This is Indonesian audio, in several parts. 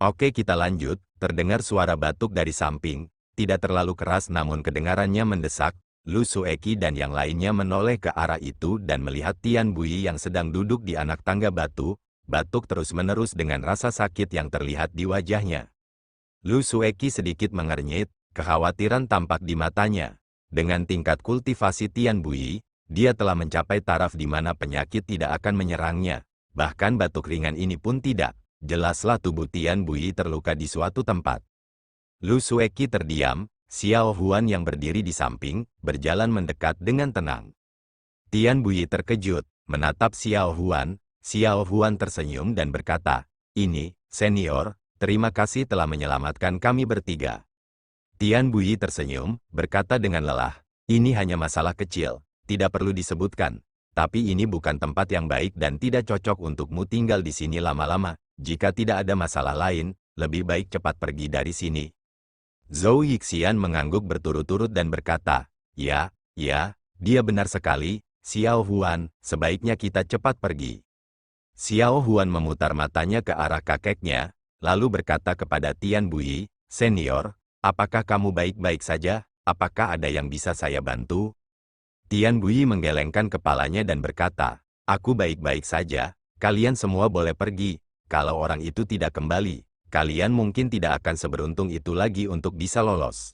Oke, kita lanjut. Terdengar suara batuk dari samping, tidak terlalu keras namun kedengarannya mendesak. Lu Sueki dan yang lainnya menoleh ke arah itu dan melihat Tian Bui yang sedang duduk di anak tangga batu, batuk terus-menerus dengan rasa sakit yang terlihat di wajahnya. Lu Sueki sedikit mengernyit, kekhawatiran tampak di matanya. Dengan tingkat kultivasi Tian Bui, dia telah mencapai taraf di mana penyakit tidak akan menyerangnya. Bahkan batuk ringan ini pun tidak. Jelaslah tubuh Tian Bui terluka di suatu tempat. Lu Sueki terdiam, Xiao Huan yang berdiri di samping, berjalan mendekat dengan tenang. Tian Bui terkejut, menatap Xiao Huan. Xiao Huan tersenyum dan berkata, "Ini, senior, terima kasih telah menyelamatkan kami bertiga." Tian Bui tersenyum, berkata dengan lelah, "Ini hanya masalah kecil, tidak perlu disebutkan. Tapi ini bukan tempat yang baik dan tidak cocok untukmu tinggal di sini lama-lama. Jika tidak ada masalah lain, lebih baik cepat pergi dari sini." Zhou Yixian mengangguk berturut-turut dan berkata, ya, dia benar sekali, Xiao Huan, sebaiknya kita cepat pergi." Xiao Huan memutar matanya ke arah kakeknya, lalu berkata kepada Tian Bui, "Senior, apakah kamu baik-baik saja? Apakah ada yang bisa saya bantu?" Tian Bui menggelengkan kepalanya dan berkata, "Aku baik-baik saja, kalian semua boleh pergi. Kalau orang itu tidak kembali, kalian mungkin tidak akan seberuntung itu lagi untuk bisa lolos."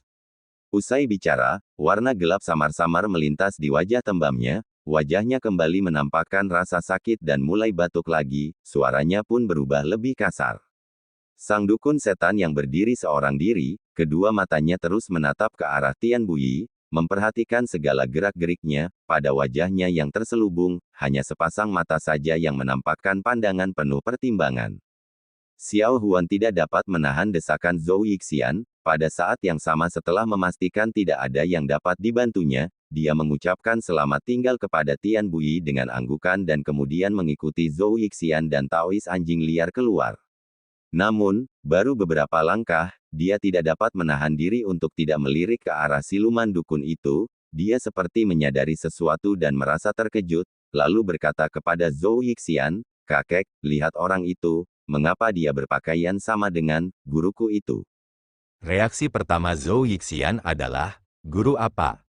Usai bicara, warna gelap samar-samar melintas di wajah tembamnya, wajahnya kembali menampakkan rasa sakit dan mulai batuk lagi, suaranya pun berubah lebih kasar. Sang dukun setan yang berdiri seorang diri, kedua matanya terus menatap ke arah Tian Bui, memperhatikan segala gerak-geriknya, pada wajahnya yang terselubung, hanya sepasang mata saja yang menampakkan pandangan penuh pertimbangan. Xiao Huan tidak dapat menahan desakan Zhou Yixian, pada saat yang sama setelah memastikan tidak ada yang dapat dibantunya, dia mengucapkan selamat tinggal kepada Tian Bui dengan anggukan dan kemudian mengikuti Zhou Yixian dan Taois anjing liar keluar. Namun, baru beberapa langkah, dia tidak dapat menahan diri untuk tidak melirik ke arah siluman dukun itu. Dia seperti menyadari sesuatu dan merasa terkejut, lalu berkata kepada Zhou Yixian, "Kakek, lihat orang itu, mengapa dia berpakaian sama dengan guruku itu?" Reaksi pertama Zhou Yixian adalah, "Guru apa?"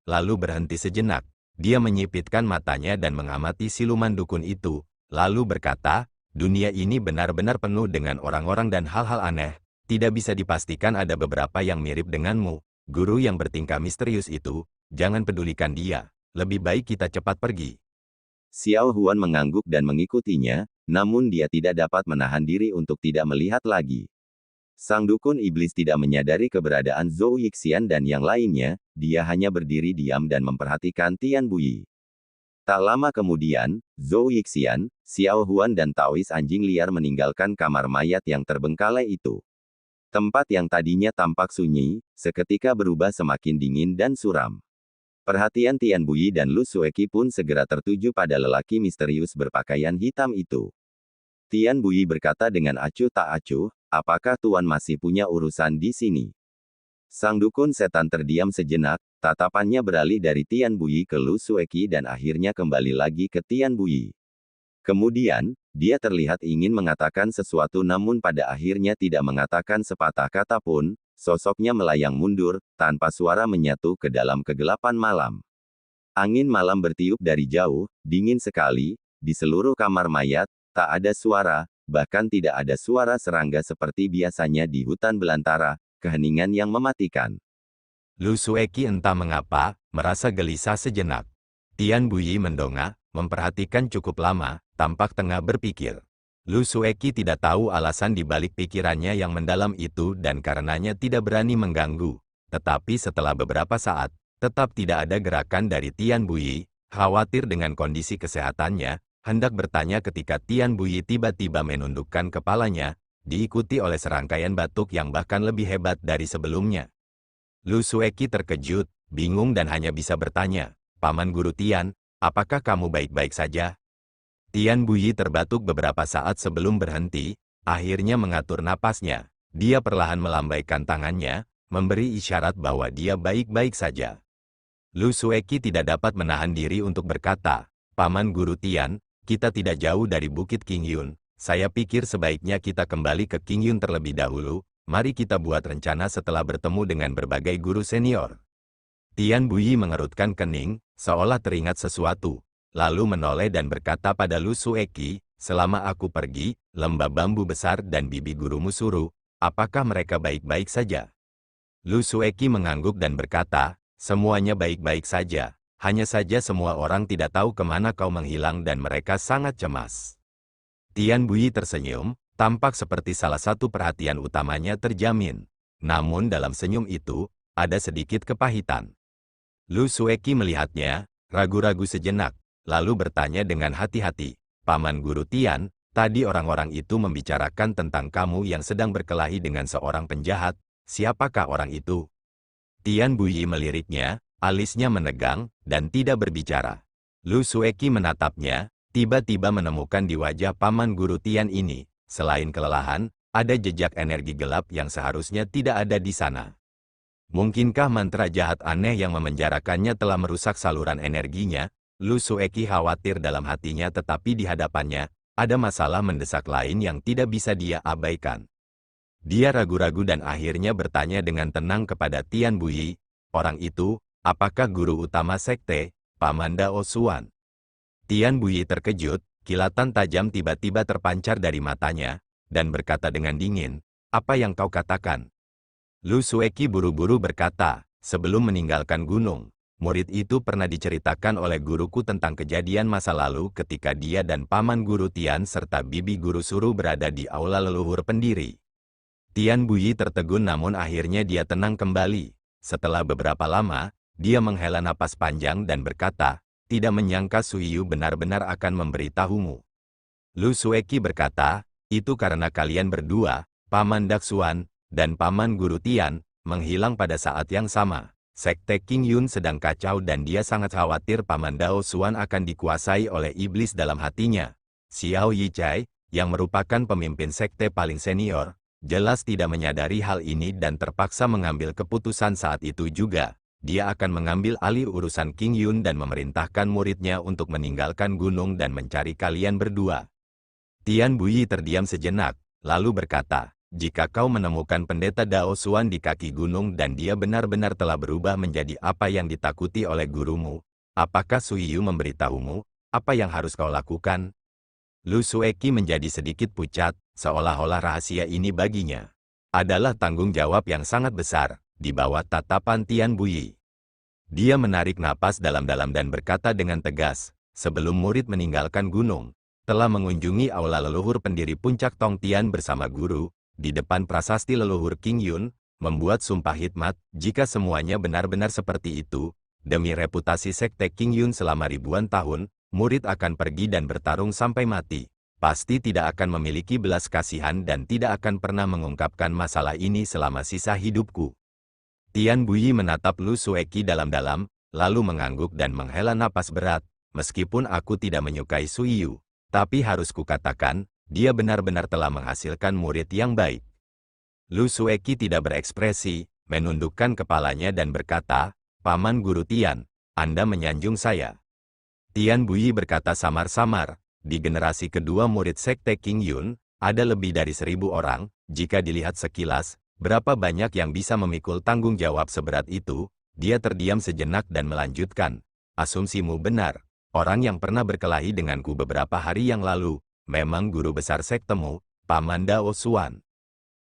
Lalu berhenti sejenak. Dia menyipitkan matanya dan mengamati siluman dukun itu, lalu berkata, "Dunia ini benar-benar penuh dengan orang-orang dan hal-hal aneh. Tidak bisa dipastikan ada beberapa yang mirip denganmu. Guru yang bertingkah misterius itu, jangan pedulikan dia. Lebih baik kita cepat pergi." Xiao Huan mengangguk dan mengikutinya, namun dia tidak dapat menahan diri untuk tidak melihat lagi. Sang dukun iblis tidak menyadari keberadaan Zhou Yixian dan yang lainnya, dia hanya berdiri diam dan memperhatikan Tian Bui. Tak lama kemudian, Zhou Yixian, Xiao Huan dan Taois anjing liar meninggalkan kamar mayat yang terbengkalai itu. Tempat yang tadinya tampak sunyi, seketika berubah semakin dingin dan suram. Perhatian Tian Bui dan Lu Sueki pun segera tertuju pada lelaki misterius berpakaian hitam itu. Tian Bui berkata dengan acuh tak acuh, "Apakah Tuan masih punya urusan di sini?" Sang dukun setan terdiam sejenak, tatapannya beralih dari Tian Bui ke Lu Sueki dan akhirnya kembali lagi ke Tian Bui. Kemudian, dia terlihat ingin mengatakan sesuatu namun pada akhirnya tidak mengatakan sepatah kata pun, sosoknya melayang mundur, tanpa suara menyatu ke dalam kegelapan malam. Angin malam bertiup dari jauh, dingin sekali, di seluruh kamar mayat, tak ada suara, bahkan tidak ada suara serangga seperti biasanya di hutan belantara, keheningan yang mematikan. Lu Sueki entah mengapa, merasa gelisah sejenak. Tian Bui mendongak, memperhatikan cukup lama, tampak tengah berpikir. Lu Sueki tidak tahu alasan di balik pikirannya yang mendalam itu dan karenanya tidak berani mengganggu. Tetapi setelah beberapa saat, tetap tidak ada gerakan dari Tian Bui, khawatir dengan kondisi kesehatannya, hendak bertanya ketika Tian Bui tiba-tiba menundukkan kepalanya, diikuti oleh serangkaian batuk yang bahkan lebih hebat dari sebelumnya. Lu Sueki terkejut, bingung dan hanya bisa bertanya, "Paman Guru Tian, apakah kamu baik-baik saja?" Tian Bui terbatuk beberapa saat sebelum berhenti, akhirnya mengatur napasnya. Dia perlahan melambaikan tangannya, memberi isyarat bahwa dia baik-baik saja. Lu Sueki tidak dapat menahan diri untuk berkata, "Paman Guru Tian, kita tidak jauh dari Bukit Qingyun. saya pikir sebaiknya kita kembali ke King Yun terlebih dahulu. Mari kita buat rencana setelah bertemu dengan berbagai guru senior. Tian Buyi mengerutkan kening, seolah teringat sesuatu, lalu menoleh dan berkata pada Lu Sueki, selama aku pergi, lembah bambu besar dan bibi gurumu suruh, apakah mereka baik-baik saja? Lu Sueki mengangguk dan berkata, semuanya baik-baik saja, hanya saja semua orang tidak tahu kemana kau menghilang dan mereka sangat cemas. Tian Buyi tersenyum, tampak seperti salah satu perhatian utamanya terjamin. Namun dalam senyum itu, ada sedikit kepahitan. Lu Sueki melihatnya, ragu-ragu sejenak, lalu bertanya dengan hati-hati, Paman Guru Tian, tadi orang-orang itu membicarakan tentang kamu yang sedang berkelahi dengan seorang penjahat, siapakah orang itu? Tian Buyi meliriknya, alisnya menegang, dan tidak berbicara. Lu Sueki menatapnya, tiba-tiba menemukan di wajah Paman Guru Tian ini, selain kelelahan, ada jejak energi gelap yang seharusnya tidak ada di sana. Mungkinkah mantra jahat aneh yang memenjarakannya telah merusak saluran energinya? Lu Sueki khawatir dalam hatinya, tetapi di hadapannya, ada masalah mendesak lain yang tidak bisa dia abaikan. Dia ragu-ragu dan akhirnya bertanya dengan tenang kepada Tian Buyi, orang itu, apakah guru utama sekte, Paman Dao Xuan? Tian Buyi terkejut, kilatan tajam tiba-tiba terpancar dari matanya, dan berkata dengan dingin, apa yang kau katakan? Lu Sueki buru-buru berkata, sebelum meninggalkan gunung, murid itu pernah diceritakan oleh guruku tentang kejadian masa lalu ketika dia dan Paman Guru Tian serta bibi guru suruh berada di aula leluhur pendiri. Tian Buyi tertegun namun akhirnya dia tenang kembali. Setelah beberapa lama, dia menghela napas panjang dan berkata, tidak menyangka Suiyu benar-benar akan memberitahumu. Lu Sueki berkata, itu karena kalian berdua, Paman Daksuan, dan Paman Guru Tian, menghilang pada saat yang sama. Sekte King Yun sedang kacau dan dia sangat khawatir Paman Dao Xuan akan dikuasai oleh iblis dalam hatinya. Xiao Yichai, yang merupakan pemimpin sekte paling senior, jelas tidak menyadari hal ini dan terpaksa mengambil keputusan saat itu juga. Dia akan mengambil alih urusan King Yun dan memerintahkan muridnya untuk meninggalkan gunung dan mencari kalian berdua. Tian Buyi terdiam sejenak, lalu berkata, jika kau menemukan pendeta Dao Xuan di kaki gunung dan dia benar-benar telah berubah menjadi apa yang ditakuti oleh gurumu, apakah Suiyu memberitahumu, apa yang harus kau lakukan? Lu Sueki menjadi sedikit pucat, seolah-olah rahasia ini baginya adalah tanggung jawab yang sangat besar, di bawah tatapan Tian Buyi. Dia menarik napas dalam-dalam dan berkata dengan tegas, sebelum murid meninggalkan gunung, telah mengunjungi aula leluhur pendiri puncak Tong Tian bersama guru, di depan prasasti leluhur King Yun, membuat sumpah hikmat, jika semuanya benar-benar seperti itu, demi reputasi sekte King Yun selama ribuan tahun, murid akan pergi dan bertarung sampai mati. Pasti tidak akan memiliki belas kasihan dan tidak akan pernah mengungkapkan masalah ini selama sisa hidupku. Tian Buyi menatap Lu Sueki dalam-dalam, lalu mengangguk dan menghela napas berat, meskipun aku tidak menyukai Suiyu, tapi harus kukatakan, dia benar-benar telah menghasilkan murid yang baik. Lu Sueki tidak berekspresi, menundukkan kepalanya dan berkata, Paman Guru Tian, Anda menyanjung saya. Tian Buyi berkata samar-samar, di generasi kedua murid sekte King Yun, ada lebih dari 1000 orang, jika dilihat sekilas, berapa banyak yang bisa memikul tanggung jawab seberat itu? Dia terdiam sejenak dan melanjutkan, asumsimu benar, orang yang pernah berkelahi denganku beberapa hari yang lalu, memang guru besar sektemu, Paman Dao Xuan.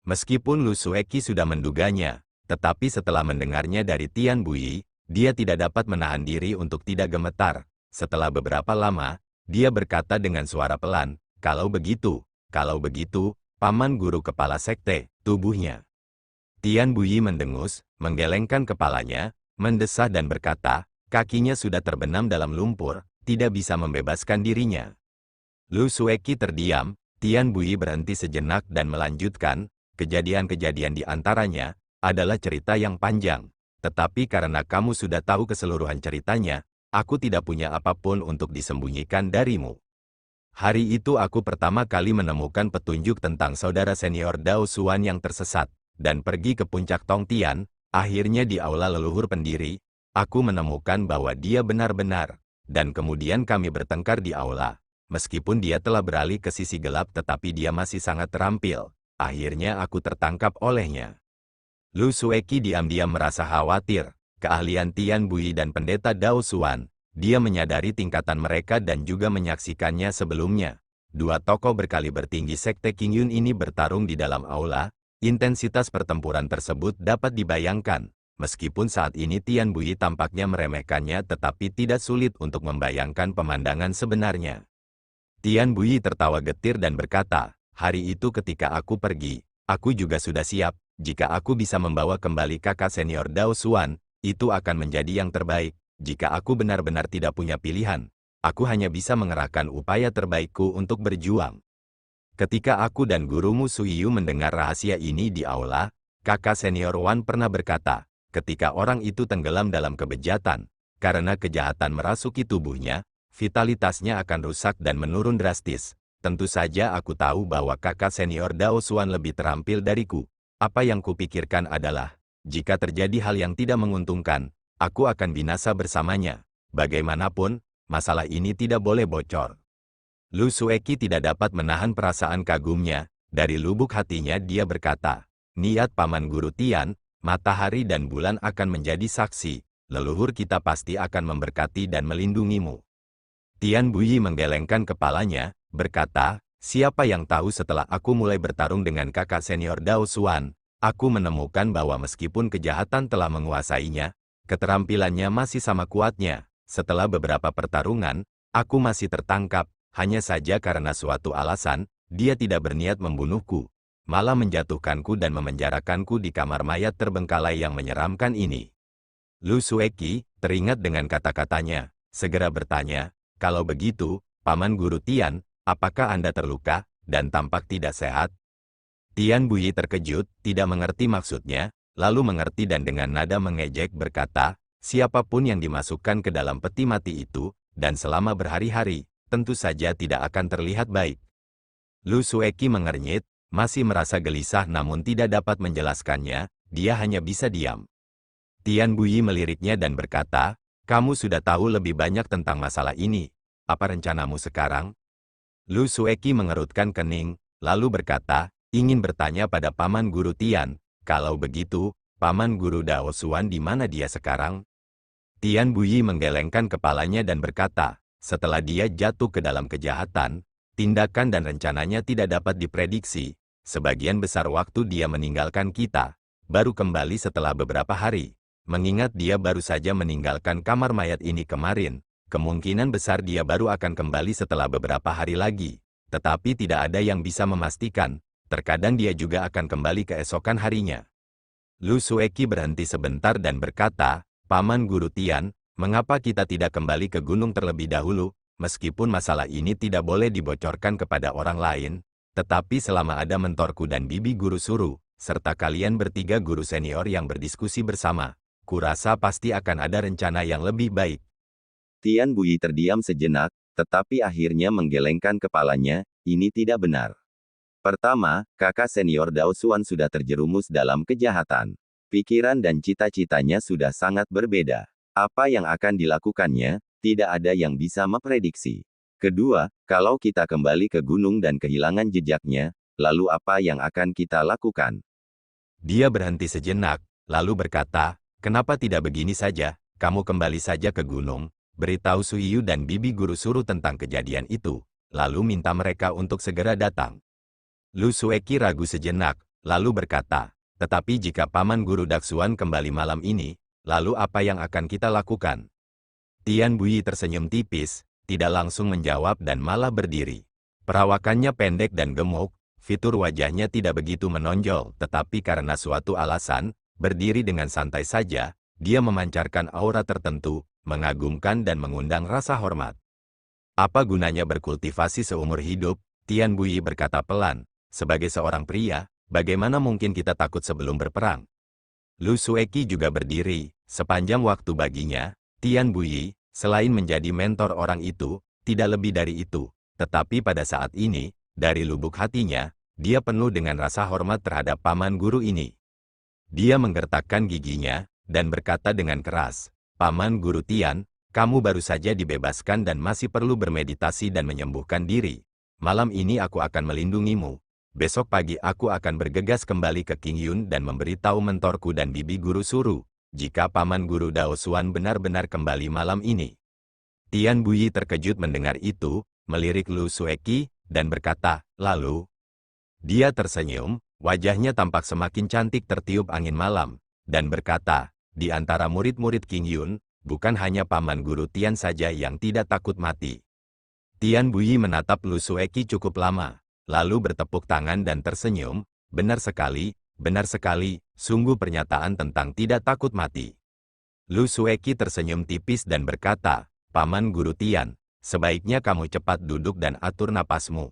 Meskipun Lu Sueki sudah menduganya, tetapi setelah mendengarnya dari Tian Buyi, dia tidak dapat menahan diri untuk tidak gemetar. Setelah beberapa lama, dia berkata dengan suara pelan, kalau begitu, Paman Guru kepala sekte, tubuhnya. Tian Buyi mendengus, menggelengkan kepalanya, mendesah dan berkata, kakinya sudah terbenam dalam lumpur, tidak bisa membebaskan dirinya. Lu Sueki terdiam, Tian Buyi berhenti sejenak dan melanjutkan, kejadian-kejadian di antaranya, adalah cerita yang panjang, tetapi karena kamu sudah tahu keseluruhan ceritanya, aku tidak punya apapun untuk disembunyikan darimu. Hari itu aku pertama kali menemukan petunjuk tentang saudara senior Dao Xuan yang tersesat, dan pergi ke puncak Tong Tian, akhirnya di aula leluhur pendiri, aku menemukan bahwa dia benar-benar, dan kemudian kami bertengkar di aula. Meskipun dia telah beralih ke sisi gelap tetapi dia masih sangat terampil. Akhirnya aku tertangkap olehnya. Lu Sueki diam-diam merasa khawatir. Keahlian Tian Bui dan pendeta Dao Xuan. Dia menyadari tingkatan mereka dan juga menyaksikannya sebelumnya. Dua tokoh berkaliber tinggi Sekte Qingyun ini bertarung di dalam aula. Intensitas pertempuran tersebut dapat dibayangkan. Meskipun saat ini Tian Bui tampaknya meremehkannya tetapi tidak sulit untuk membayangkan pemandangan sebenarnya. Tian Bui tertawa getir dan berkata, hari itu ketika aku pergi, aku juga sudah siap. Jika aku bisa membawa kembali kakak senior Dao Xuan, itu akan menjadi yang terbaik. Jika aku benar-benar tidak punya pilihan, aku hanya bisa mengerahkan upaya terbaikku untuk berjuang. Ketika aku dan gurumu Suiyu mendengar rahasia ini di aula, kakak senior Wan pernah berkata, ketika orang itu tenggelam dalam kebejatan, karena kejahatan merasuki tubuhnya, vitalitasnya akan rusak dan menurun drastis. Tentu saja aku tahu bahwa kakak senior Dao Xuan lebih terampil dariku. Apa yang kupikirkan adalah, jika terjadi hal yang tidak menguntungkan, aku akan binasa bersamanya. Bagaimanapun, masalah ini tidak boleh bocor. Lu Sueki tidak dapat menahan perasaan kagumnya. Dari lubuk hatinya dia berkata, niat Paman Guru Tian, matahari dan bulan akan menjadi saksi. Leluhur kita pasti akan memberkati dan melindungimu. Tian Bui menggelengkan kepalanya, berkata, siapa yang tahu setelah aku mulai bertarung dengan kakak senior Dao Xuan, aku menemukan bahwa meskipun kejahatan telah menguasainya, keterampilannya masih sama kuatnya. Setelah beberapa pertarungan, aku masih tertangkap, hanya saja karena suatu alasan, dia tidak berniat membunuhku, malah menjatuhkanku dan memenjarakanku di kamar mayat terbengkalai yang menyeramkan ini. Lu Sueki teringat dengan kata-katanya, segera bertanya, kalau begitu, Paman Guru Tian, apakah Anda terluka, dan tampak tidak sehat? Tian Bui terkejut, tidak mengerti maksudnya, lalu mengerti dan dengan nada mengejek berkata, siapapun yang dimasukkan ke dalam peti mati itu, dan selama berhari-hari, tentu saja tidak akan terlihat baik. Lu Sueki mengernyit, masih merasa gelisah namun tidak dapat menjelaskannya, dia hanya bisa diam. Tian Bui meliriknya dan berkata, kamu sudah tahu lebih banyak tentang masalah ini, apa rencanamu sekarang? Lu Sueki mengerutkan kening, lalu berkata, ingin bertanya pada Paman Guru Tian, kalau begitu, Paman Guru Dao Xuan di mana dia sekarang? Tian Bui menggelengkan kepalanya dan berkata, setelah dia jatuh ke dalam kejahatan, tindakan dan rencananya tidak dapat diprediksi, sebagian besar waktu dia meninggalkan kita, baru kembali setelah beberapa hari. Mengingat dia baru saja meninggalkan kamar mayat ini kemarin, kemungkinan besar dia baru akan kembali setelah beberapa hari lagi. Tetapi tidak ada yang bisa memastikan, terkadang dia juga akan kembali keesokan harinya. Lu Sueki berhenti sebentar dan berkata, Paman Guru Tian, mengapa kita tidak kembali ke gunung terlebih dahulu, meskipun masalah ini tidak boleh dibocorkan kepada orang lain, tetapi selama ada mentorku dan bibi guru suruh, serta kalian bertiga guru senior yang berdiskusi bersama, kurasa pasti akan ada rencana yang lebih baik. Tian Bui terdiam sejenak, tetapi akhirnya menggelengkan kepalanya, ini tidak benar. Pertama, kakak senior Dao Xuan sudah terjerumus dalam kejahatan. Pikiran dan cita-citanya sudah sangat berbeda. Apa yang akan dilakukannya, tidak ada yang bisa memprediksi. Kedua, kalau kita kembali ke gunung dan kehilangan jejaknya, lalu apa yang akan kita lakukan? Dia berhenti sejenak, lalu berkata, kenapa tidak begini saja, kamu kembali saja ke gunung, beritahu Suiyu dan bibi guru suruh tentang kejadian itu, lalu minta mereka untuk segera datang. Lu Sueki ragu sejenak, lalu berkata, tetapi jika Paman Guru Daksuan kembali malam ini, lalu apa yang akan kita lakukan? Tian Bui tersenyum tipis, tidak langsung menjawab dan malah berdiri. Perawakannya pendek dan gemuk, fitur wajahnya tidak begitu menonjol, tetapi karena suatu alasan, berdiri dengan santai saja, dia memancarkan aura tertentu, mengagumkan dan mengundang rasa hormat. Apa gunanya berkultivasi seumur hidup? Tian Bui berkata pelan, sebagai seorang pria, bagaimana mungkin kita takut sebelum berperang? Lu Sueki juga berdiri, sepanjang waktu baginya, Tian Bui, selain menjadi mentor orang itu, tidak lebih dari itu. Tetapi pada saat ini, dari lubuk hatinya, dia penuh dengan rasa hormat terhadap Paman Guru ini. Dia menggertakkan giginya, dan berkata dengan keras, Paman Guru Tian, kamu baru saja dibebaskan dan masih perlu bermeditasi dan menyembuhkan diri. Malam ini aku akan melindungimu. Besok pagi aku akan bergegas kembali ke King Yun dan memberitahu mentorku dan bibi guru Suru, jika paman guru Dao Xuan benar-benar kembali malam ini. Tian Buyi terkejut mendengar itu, melirik Lu Sueki, dan berkata, lalu. Dia tersenyum, wajahnya tampak semakin cantik tertiup angin malam, dan berkata, di antara murid-murid King Yun, bukan hanya paman guru Tian saja yang tidak takut mati. Tian Buyi menatap Lu Sueki cukup lama, lalu bertepuk tangan dan tersenyum, benar sekali, sungguh pernyataan tentang tidak takut mati. Lu Sueki tersenyum tipis dan berkata, Paman Guru Tian, sebaiknya kamu cepat duduk dan atur napasmu.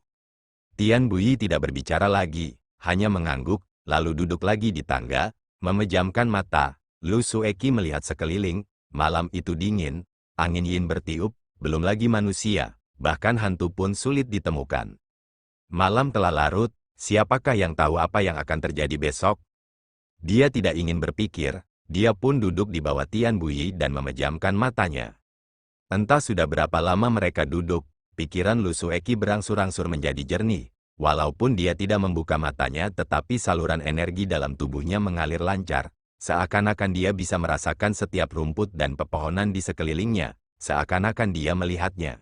Tian Buyi tidak berbicara lagi, hanya mengangguk, lalu duduk lagi di tangga, memejamkan mata. Lu Sueki melihat sekeliling, malam itu dingin, angin yin bertiup, belum lagi manusia, bahkan hantu pun sulit ditemukan. Malam telah larut, siapakah yang tahu apa yang akan terjadi besok? Dia tidak ingin berpikir, dia pun duduk di bawah Tian Buyi dan memejamkan matanya. Entah sudah berapa lama mereka duduk, pikiran Lu Sueki berangsur-angsur menjadi jernih. Walaupun dia tidak membuka matanya tetapi saluran energi dalam tubuhnya mengalir lancar, seakan-akan dia bisa merasakan setiap rumput dan pepohonan di sekelilingnya, seakan-akan dia melihatnya.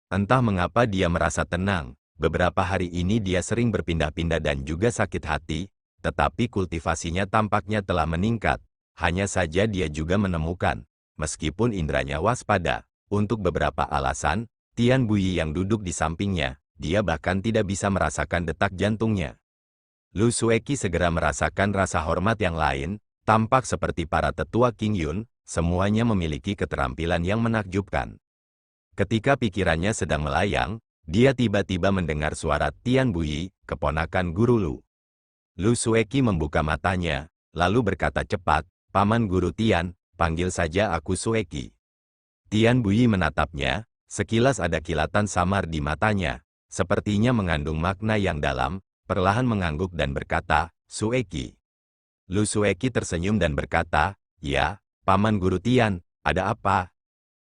Entah mengapa dia merasa tenang, beberapa hari ini dia sering berpindah-pindah dan juga sakit hati, tetapi kultivasinya tampaknya telah meningkat, hanya saja dia juga menemukan, meskipun indranya waspada. Untuk beberapa alasan, Tian Buyi yang duduk di sampingnya, dia bahkan tidak bisa merasakan detak jantungnya. Lu Sueki segera merasakan rasa hormat yang lain, tampak seperti para tetua King Yun, semuanya memiliki keterampilan yang menakjubkan. Ketika pikirannya sedang melayang, dia tiba-tiba mendengar suara Tian Buyi, keponakan Guru Lu. Lu Sueki membuka matanya, lalu berkata cepat, Paman Guru Tian, panggil saja aku Sueki. Tian Buyi menatapnya, sekilas ada kilatan samar di matanya, sepertinya mengandung makna yang dalam, perlahan mengangguk dan berkata, Sueki. Lu Sueki tersenyum dan berkata, ya, Paman Guru Tian, ada apa?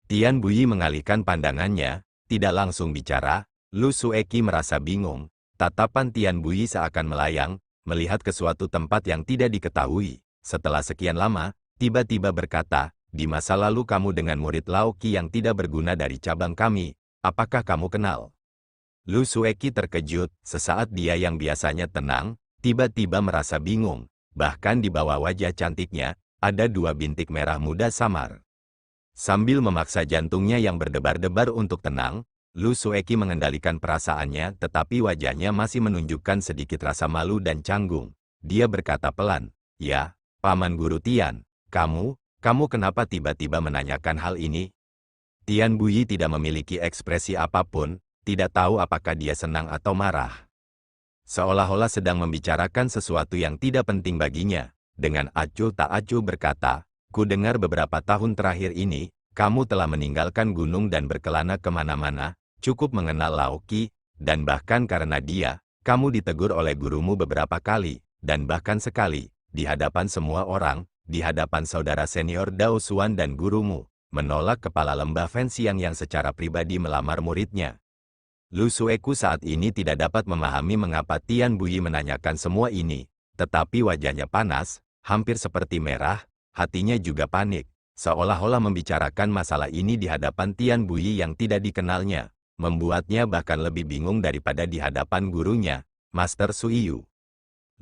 Tian Buyi mengalihkan pandangannya, tidak langsung bicara. Lu Sueki merasa bingung, tatapan Tian Buyi seakan melayang, melihat ke suatu tempat yang tidak diketahui. Setelah sekian lama, tiba-tiba berkata, di masa lalu kamu dengan murid Lao Qi yang tidak berguna dari cabang kami, apakah kamu kenal? Lu Sueki terkejut, sesaat dia yang biasanya tenang, tiba-tiba merasa bingung, bahkan di bawah wajah cantiknya, ada dua bintik merah muda samar. Sambil memaksa jantungnya yang berdebar-debar untuk tenang, Lu Sueki mengendalikan perasaannya tetapi wajahnya masih menunjukkan sedikit rasa malu dan canggung. Dia berkata pelan, ya, Paman Guru Tian, kamu kenapa tiba-tiba menanyakan hal ini? Tian Buyi tidak memiliki ekspresi apapun, tidak tahu apakah dia senang atau marah. Seolah-olah sedang membicarakan sesuatu yang tidak penting baginya. Dengan acuh tak acuh berkata, ku dengar beberapa tahun terakhir ini, kamu telah meninggalkan gunung dan berkelana kemana-mana, cukup mengenal Lao Qi, dan bahkan karena dia, kamu ditegur oleh gurumu beberapa kali, dan bahkan sekali, di hadapan semua orang, di hadapan saudara senior Dao Xuan dan gurumu, menolak kepala lembah Fenxiang yang secara pribadi melamar muridnya. Lu Sueku saat ini tidak dapat memahami mengapa Tian Buyi menanyakan semua ini, tetapi wajahnya panas, hampir seperti merah, hatinya juga panik, seolah-olah membicarakan masalah ini di hadapan Tian Buyi yang tidak dikenalnya, membuatnya bahkan lebih bingung daripada di hadapan gurunya, Master Suiyu.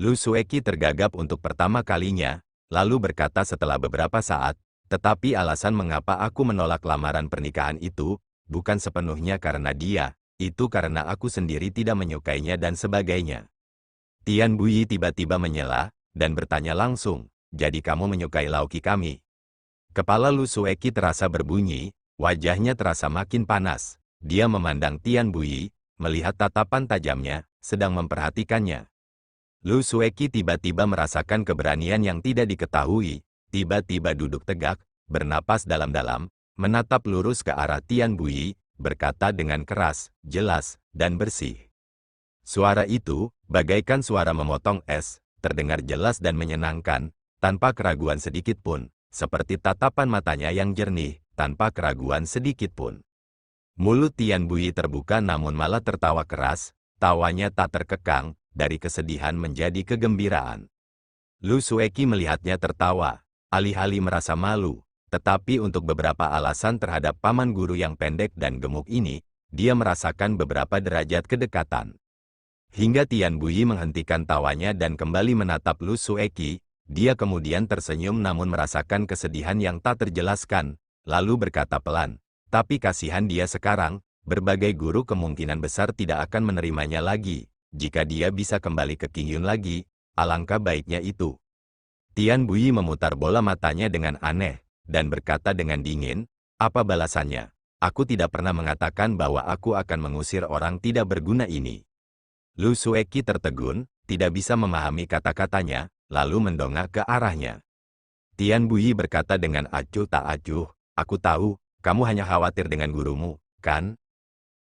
Lu Sueki tergagap untuk pertama kalinya, lalu berkata setelah beberapa saat, tetapi alasan mengapa aku menolak lamaran pernikahan itu, bukan sepenuhnya karena dia, itu karena aku sendiri tidak menyukainya dan sebagainya. Tian Buyi tiba-tiba menyela, dan bertanya langsung, jadi kamu menyukai Lao Qi kami? Kepala Lu Sueki terasa berbunyi, wajahnya terasa makin panas, dia memandang Tian Buyi, melihat tatapan tajamnya, sedang memperhatikannya. Lu Sueki tiba-tiba merasakan keberanian yang tidak diketahui, tiba-tiba duduk tegak, bernapas dalam-dalam, menatap lurus ke arah Tian Buyi, berkata dengan keras, jelas, dan bersih. Suara itu, bagaikan suara memotong es, terdengar jelas dan menyenangkan, tanpa keraguan sedikit pun, seperti tatapan matanya yang jernih, tanpa keraguan sedikit pun. Mulut Tian Bui terbuka namun malah tertawa keras, tawanya tak terkekang, dari kesedihan menjadi kegembiraan. Lu Sueki melihatnya tertawa, alih-alih merasa malu, tetapi untuk beberapa alasan terhadap paman guru yang pendek dan gemuk ini, dia merasakan beberapa derajat kedekatan. Hingga Tian Bui menghentikan tawanya dan kembali menatap Lu Sueki, dia kemudian tersenyum namun merasakan kesedihan yang tak terjelaskan, lalu berkata pelan, tapi kasihan dia sekarang, berbagai guru kemungkinan besar tidak akan menerimanya lagi, jika dia bisa kembali ke Qingyun lagi, alangkah baiknya itu. Tian Bui memutar bola matanya dengan aneh, dan berkata dengan dingin, apa balasannya? Aku tidak pernah mengatakan bahwa aku akan mengusir orang tidak berguna ini. Lu Sueki tertegun, tidak bisa memahami kata-katanya, lalu mendongak ke arahnya. Tian Bui berkata dengan acuh tak acuh, aku tahu, kamu hanya khawatir dengan gurumu, kan?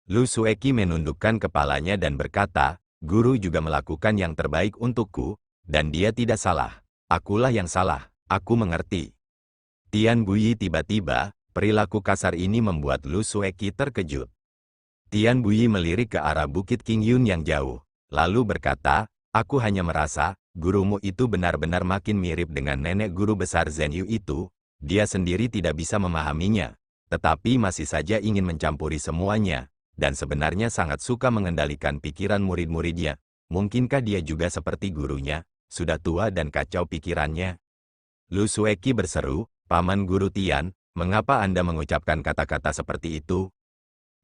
Lu Sueki menundukkan kepalanya dan berkata, guru juga melakukan yang terbaik untukku, dan dia tidak salah. Akulah yang salah, aku mengerti. Tian Bui tiba-tiba, perilaku kasar ini membuat Lu Sueki terkejut. Tian Bui melirik ke arah Bukit Qingyun yang jauh, lalu berkata, aku hanya merasa, gurumu itu benar-benar makin mirip dengan nenek guru besar Zhenyu itu, dia sendiri tidak bisa memahaminya, tetapi masih saja ingin mencampuri semuanya, dan sebenarnya sangat suka mengendalikan pikiran murid-muridnya. Mungkinkah dia juga seperti gurunya, sudah tua dan kacau pikirannya? Lu Sueki berseru, Paman Guru Tian, mengapa Anda mengucapkan kata-kata seperti itu?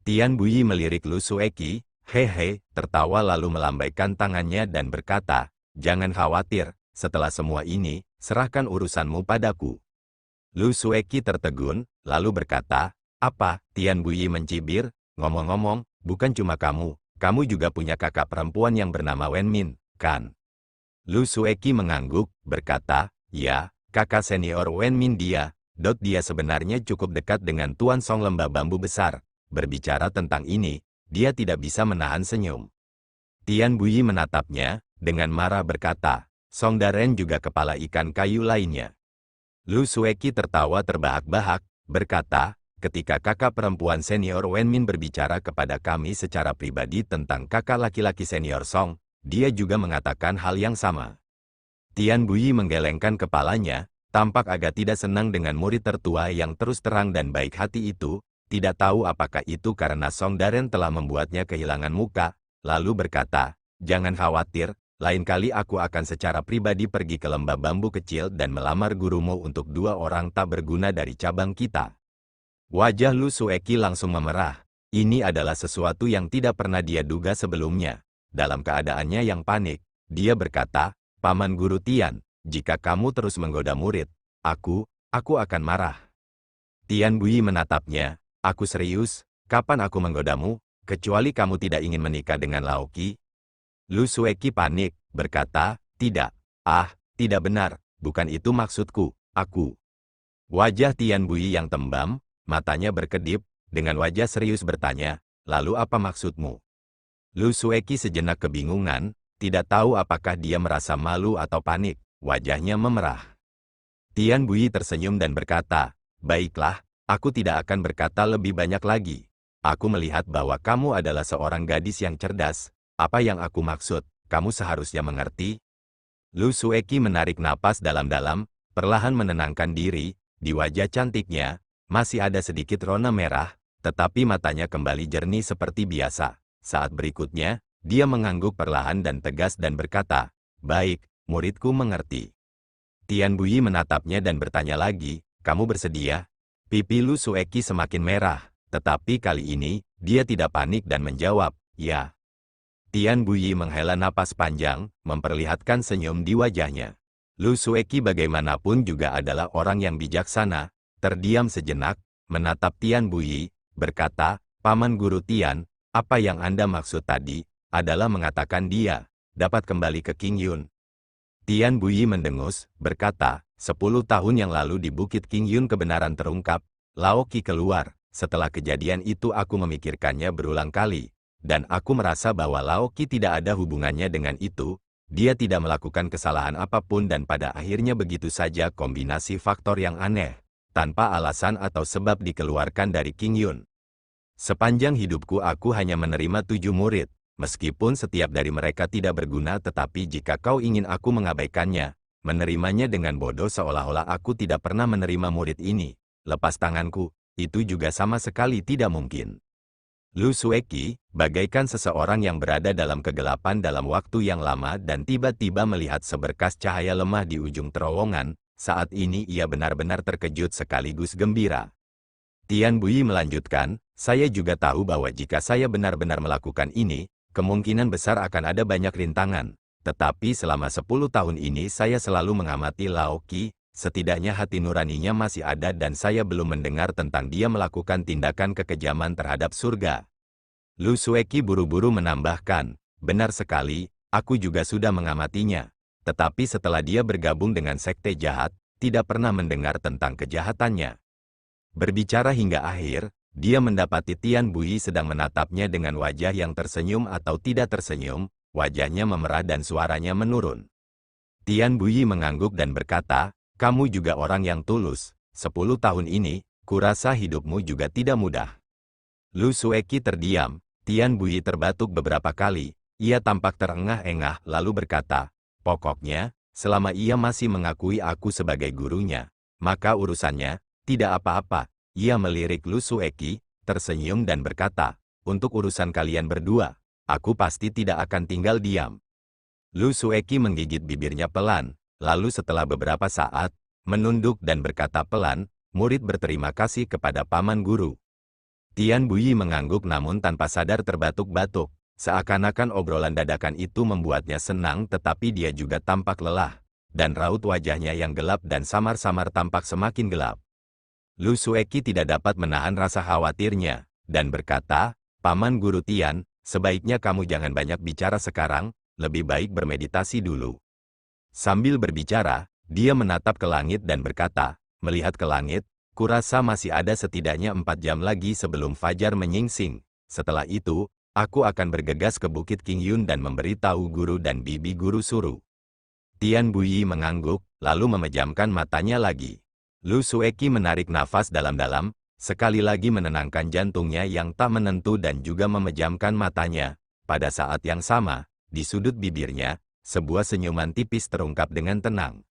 Tian Bui melirik Lu Sueki, hehe, tertawa lalu melambaikan tangannya dan berkata, jangan khawatir, setelah semua ini, serahkan urusanmu padaku. Lu Sueki tertegun, lalu berkata, apa? Tian Bui mencibir, ngomong-ngomong, bukan cuma kamu juga punya kakak perempuan yang bernama Wen Min, kan? Lu Sueki mengangguk, berkata, ya, kakak senior Wen Min dia sebenarnya cukup dekat dengan Tuan Song Lembah Bambu Besar. Berbicara tentang ini, dia tidak bisa menahan senyum. Tian Bui menatapnya, dengan marah berkata, Song Daren juga kepala ikan kayu lainnya. Lu Sueki tertawa terbahak-bahak, berkata, ketika kakak perempuan senior Wen Min berbicara kepada kami secara pribadi tentang kakak laki-laki senior Song, dia juga mengatakan hal yang sama. Tian Bui menggelengkan kepalanya, tampak agak tidak senang dengan murid tertua yang terus terang dan baik hati itu, tidak tahu apakah itu karena Song Daren telah membuatnya kehilangan muka, lalu berkata, jangan khawatir, lain kali aku akan secara pribadi pergi ke lembah bambu kecil dan melamar gurumu untuk 2 orang tak berguna dari cabang kita. Wajah Lu Sueki langsung memerah, ini adalah sesuatu yang tidak pernah dia duga sebelumnya. Dalam keadaannya yang panik, dia berkata, Paman Guru Tian, jika kamu terus menggoda murid, aku akan marah. Tian Bui menatapnya, aku serius, kapan aku menggodamu, kecuali kamu tidak ingin menikah dengan Laoki? Lu Sueki panik, berkata, tidak, tidak benar, bukan itu maksudku, aku. Wajah Tian Bui yang tembam, matanya berkedip, dengan wajah serius bertanya, lalu apa maksudmu? Lu Sueki sejenak kebingungan, tidak tahu apakah dia merasa malu atau panik, wajahnya memerah. Tian Bui tersenyum dan berkata, baiklah, aku tidak akan berkata lebih banyak lagi. Aku melihat bahwa kamu adalah seorang gadis yang cerdas. Apa yang aku maksud, kamu seharusnya mengerti. Lu Sueki menarik napas dalam-dalam, perlahan menenangkan diri, di wajah cantiknya, masih ada sedikit rona merah, tetapi matanya kembali jernih seperti biasa. Saat berikutnya, dia mengangguk perlahan dan tegas dan berkata, baik, muridku mengerti. Tian Bui menatapnya dan bertanya lagi, kamu bersedia? Pipi Lu Sueki semakin merah, tetapi kali ini, dia tidak panik dan menjawab, ya. Tian Bui menghela napas panjang, memperlihatkan senyum di wajahnya. Lu Sueki bagaimanapun juga adalah orang yang bijaksana, terdiam sejenak, menatap Tian Bui, berkata, Paman Guru Tian, apa yang Anda maksud tadi, adalah mengatakan dia dapat kembali ke Qingyun. Tian Bui mendengus, berkata, 10 tahun yang lalu di Bukit Qingyun kebenaran terungkap, Laoki keluar, setelah kejadian itu aku memikirkannya berulang kali, dan aku merasa bahwa Laoki tidak ada hubungannya dengan itu, dia tidak melakukan kesalahan apapun dan pada akhirnya begitu saja kombinasi faktor yang aneh. tanpa alasan atau sebab dikeluarkan dari King Yun. Sepanjang hidupku aku hanya menerima 7 murid, meskipun setiap dari mereka tidak berguna, tetapi jika kau ingin aku mengabaikannya, menerimanya dengan bodoh seolah-olah aku tidak pernah menerima murid ini, lepas tanganku, itu juga sama sekali tidak mungkin. Lu Sueki, bagaikan seseorang yang berada dalam kegelapan dalam waktu yang lama dan tiba-tiba melihat seberkas cahaya lemah di ujung terowongan, saat ini ia benar-benar terkejut sekaligus gembira. Tian Bui melanjutkan, saya juga tahu bahwa jika saya benar-benar melakukan ini, kemungkinan besar akan ada banyak rintangan. Tetapi selama 10 tahun ini saya selalu mengamati Lao Qi, setidaknya hati nuraninya masih ada dan saya belum mendengar tentang dia melakukan tindakan kekejaman terhadap surga. Lu Sueki buru-buru menambahkan, benar sekali, aku juga sudah mengamatinya. Tetapi setelah dia bergabung dengan sekte jahat, tidak pernah mendengar tentang kejahatannya. Berbicara hingga akhir, dia mendapati Tian Bui sedang menatapnya dengan wajah yang tersenyum atau tidak tersenyum, wajahnya memerah dan suaranya menurun. Tian Bui mengangguk dan berkata, kamu juga orang yang tulus, 10 tahun ini, kurasa hidupmu juga tidak mudah. Lu Sueki terdiam, Tian Bui terbatuk beberapa kali, ia tampak terengah-engah lalu berkata, pokoknya, selama ia masih mengakui aku sebagai gurunya, maka urusannya, tidak apa-apa, ia melirik Lu Sueki, tersenyum dan berkata, untuk urusan kalian berdua, aku pasti tidak akan tinggal diam. Lu Sueki menggigit bibirnya pelan, lalu setelah beberapa saat, menunduk dan berkata pelan, murid berterima kasih kepada paman guru. Tian Bui mengangguk namun tanpa sadar terbatuk-batuk, seakan-akan obrolan dadakan itu membuatnya senang tetapi dia juga tampak lelah, dan raut wajahnya yang gelap dan samar-samar tampak semakin gelap. Lu Sueki tidak dapat menahan rasa khawatirnya, dan berkata, Paman Guru Tian, sebaiknya kamu jangan banyak bicara sekarang, lebih baik bermeditasi dulu. Sambil berbicara, dia menatap ke langit dan berkata, melihat ke langit, kurasa masih ada setidaknya 4 jam lagi sebelum fajar menyingsing. Setelah itu, aku akan bergegas ke Bukit King Yun dan memberitahu guru dan bibi guru suruh. Tian Bui mengangguk, lalu memejamkan matanya lagi. Lu Sueki menarik nafas dalam-dalam, sekali lagi menenangkan jantungnya yang tak menentu dan juga memejamkan matanya. Pada saat yang sama, di sudut bibirnya, sebuah senyuman tipis terungkap dengan tenang.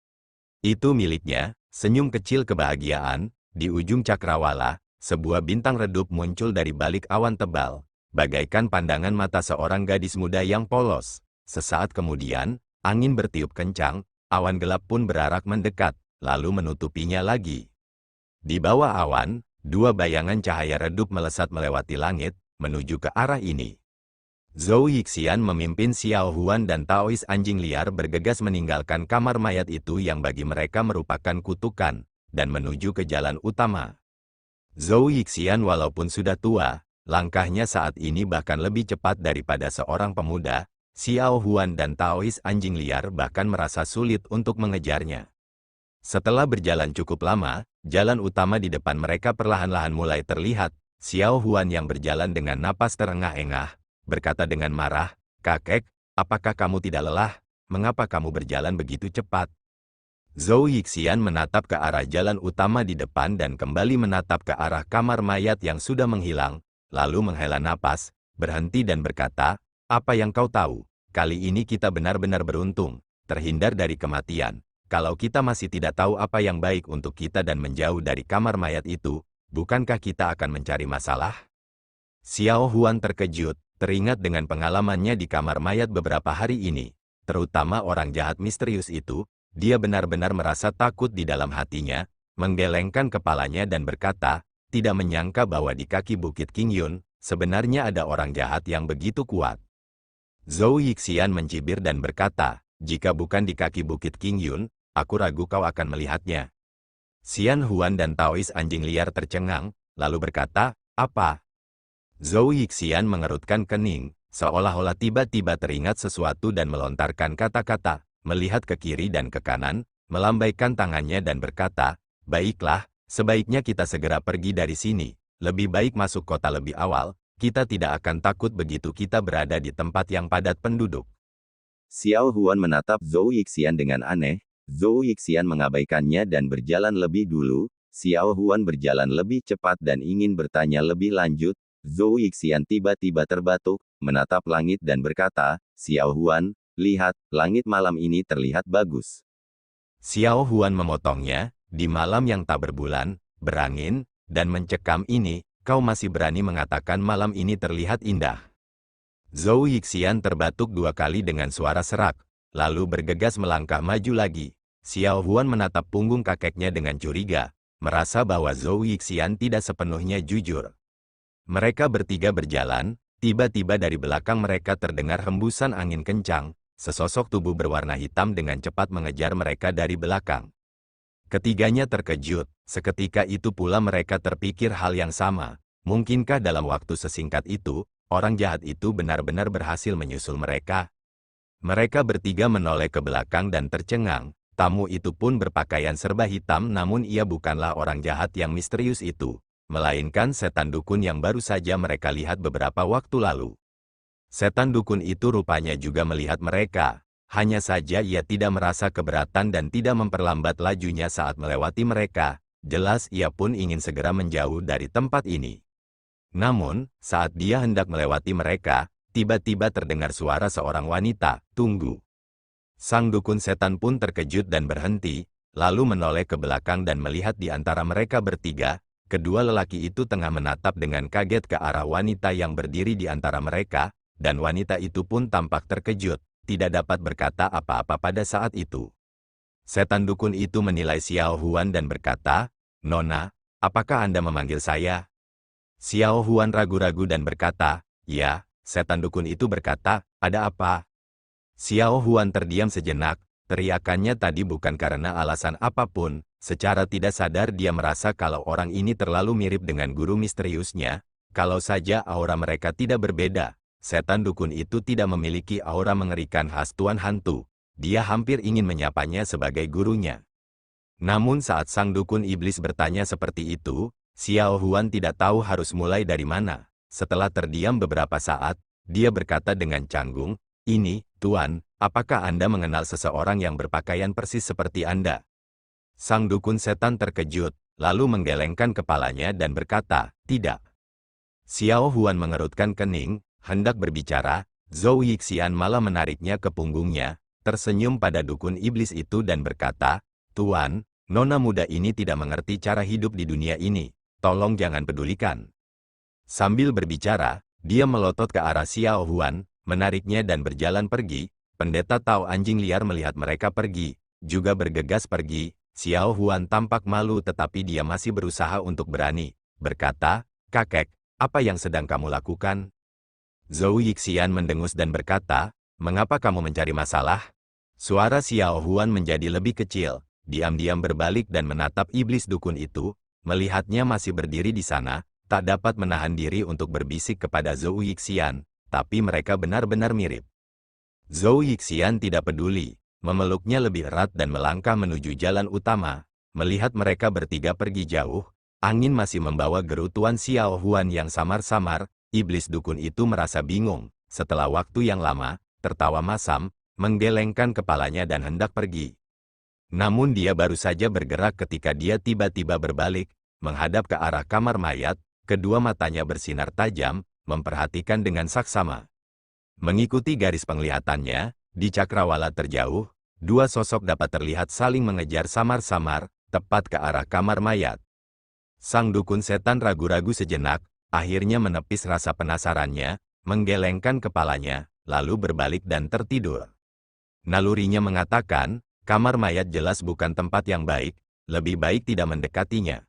Itu miliknya, senyum kecil kebahagiaan, di ujung cakrawala, sebuah bintang redup muncul dari balik awan tebal, bagaikan pandangan mata seorang gadis muda yang polos. Sesaat kemudian, angin bertiup kencang, awan gelap pun berarak mendekat, lalu menutupinya lagi. Di bawah awan, 2 bayangan cahaya redup melesat melewati langit, menuju ke arah ini. Zhou Yixian memimpin Xiao Huan dan Taois anjing liar bergegas meninggalkan kamar mayat itu yang bagi mereka merupakan kutukan, dan menuju ke jalan utama. Zhou Yixian walaupun sudah tua, langkahnya saat ini bahkan lebih cepat daripada seorang pemuda. Xiao Huan dan Taois anjing liar bahkan merasa sulit untuk mengejarnya. Setelah berjalan cukup lama, jalan utama di depan mereka perlahan-lahan mulai terlihat. Xiao Huan yang berjalan dengan napas terengah-engah, berkata dengan marah, kakek, apakah kamu tidak lelah? Mengapa kamu berjalan begitu cepat? Zhou Yixian menatap ke arah jalan utama di depan dan kembali menatap ke arah kamar mayat yang sudah menghilang, lalu menghela napas, berhenti dan berkata, apa yang kau tahu? Kali ini kita benar-benar beruntung, terhindar dari kematian. Kalau kita masih tidak tahu apa yang baik untuk kita dan menjauh dari kamar mayat itu, bukankah kita akan mencari masalah? Xiao Huan terkejut, teringat dengan pengalamannya di kamar mayat beberapa hari ini, terutama orang jahat misterius itu. Dia benar-benar merasa takut di dalam hatinya, menggelengkan kepalanya dan berkata, tidak menyangka bahwa di kaki Bukit King Yun, sebenarnya ada orang jahat yang begitu kuat. Zhou Yixian mencibir dan berkata, jika bukan di kaki Bukit King Yun, aku ragu kau akan melihatnya. Xian Huan dan Taois anjing liar tercengang, lalu berkata, apa? Zhou Yixian mengerutkan kening, seolah-olah tiba-tiba teringat sesuatu dan melontarkan kata-kata, melihat ke kiri dan ke kanan, melambaikan tangannya dan berkata, baiklah, sebaiknya kita segera pergi dari sini, lebih baik masuk kota lebih awal, kita tidak akan takut begitu kita berada di tempat yang padat penduduk. Xiao Huan menatap Zhou Yixian dengan aneh. Zhou Yixian mengabaikannya dan berjalan lebih dulu, Xiao Huan berjalan lebih cepat dan ingin bertanya lebih lanjut. Zhou Yixian tiba-tiba terbatuk, menatap langit dan berkata, Xiao Huan, lihat, langit malam ini terlihat bagus. Xiao Huan memotongnya, di malam yang tak berbulan, berangin, dan mencekam ini, kau masih berani mengatakan malam ini terlihat indah. Zhou Yixian terbatuk 2 kali dengan suara serak, lalu bergegas melangkah maju lagi. Xiao Huan menatap punggung kakeknya dengan curiga, merasa bahwa Zhou Yixian tidak sepenuhnya jujur. Mereka bertiga berjalan, tiba-tiba dari belakang mereka terdengar hembusan angin kencang, sesosok tubuh berwarna hitam dengan cepat mengejar mereka dari belakang. Ketiganya terkejut, seketika itu pula mereka terpikir hal yang sama. Mungkinkah dalam waktu sesingkat itu, orang jahat itu benar-benar berhasil menyusul mereka? Mereka bertiga menoleh ke belakang dan tercengang. Tamu itu pun berpakaian serba hitam namun ia bukanlah orang jahat yang misterius itu, melainkan setan dukun yang baru saja mereka lihat beberapa waktu lalu. Setan dukun itu rupanya juga melihat mereka, hanya saja ia tidak merasa keberatan dan tidak memperlambat lajunya saat melewati mereka, jelas ia pun ingin segera menjauh dari tempat ini. Namun, saat dia hendak melewati mereka, tiba-tiba terdengar suara seorang wanita, tunggu. Sang dukun setan pun terkejut dan berhenti, lalu menoleh ke belakang dan melihat di antara mereka bertiga, kedua lelaki itu tengah menatap dengan kaget ke arah wanita yang berdiri di antara mereka, dan wanita itu pun tampak terkejut, tidak dapat berkata apa-apa pada saat itu. Setan dukun itu menilai Xiao Huan dan berkata, Nona, apakah Anda memanggil saya? Xiao Huan ragu-ragu dan berkata, ya. Setan dukun itu berkata, ada apa? Xiao Huan terdiam sejenak, teriakannya tadi bukan karena alasan apapun, secara tidak sadar dia merasa kalau orang ini terlalu mirip dengan guru misteriusnya, kalau saja aura mereka tidak berbeda. Setan dukun itu tidak memiliki aura mengerikan khas tuan hantu, dia hampir ingin menyapanya sebagai gurunya. Namun saat sang dukun iblis bertanya seperti itu, Xiao Huan tidak tahu harus mulai dari mana. Setelah terdiam beberapa saat, dia berkata dengan canggung, ini, Tuan, apakah Anda mengenal seseorang yang berpakaian persis seperti Anda? Sang dukun setan terkejut, lalu menggelengkan kepalanya dan berkata, tidak. Xiao Huan mengerutkan kening, hendak berbicara, Zhou Yixian malah menariknya ke punggungnya, tersenyum pada dukun iblis itu dan berkata, Tuan, nona muda ini tidak mengerti cara hidup di dunia ini, tolong jangan pedulikan. Sambil berbicara, dia melotot ke arah Xiao Huan, menariknya dan berjalan pergi. Pendeta Tao anjing liar melihat mereka pergi, juga bergegas pergi. Xiao Huan tampak malu tetapi dia masih berusaha untuk berani, berkata, kakek, apa yang sedang kamu lakukan? Zhou Yixian mendengus dan berkata, mengapa kamu mencari masalah? Suara Xiao Huan menjadi lebih kecil, diam-diam berbalik dan menatap iblis dukun itu, melihatnya masih berdiri di sana, tak dapat menahan diri untuk berbisik kepada Zhou Yixian, tapi mereka benar-benar mirip. Zhou Yixian tidak peduli, memeluknya lebih erat dan melangkah menuju jalan utama. Melihat mereka bertiga pergi jauh, angin masih membawa gerutuan Xiao Huan yang samar-samar, iblis dukun itu merasa bingung. Setelah waktu yang lama, tertawa masam, menggelengkan kepalanya dan hendak pergi. Namun dia baru saja bergerak ketika dia tiba-tiba berbalik, menghadap ke arah kamar mayat, kedua matanya bersinar tajam, memperhatikan dengan saksama. Mengikuti garis penglihatannya, di cakrawala terjauh, dua sosok dapat terlihat saling mengejar samar-samar, tepat ke arah kamar mayat. Sang dukun setan ragu-ragu sejenak, akhirnya menepis rasa penasarannya, menggelengkan kepalanya, lalu berbalik dan tertidur. Nalurinya mengatakan, kamar mayat jelas bukan tempat yang baik, lebih baik tidak mendekatinya.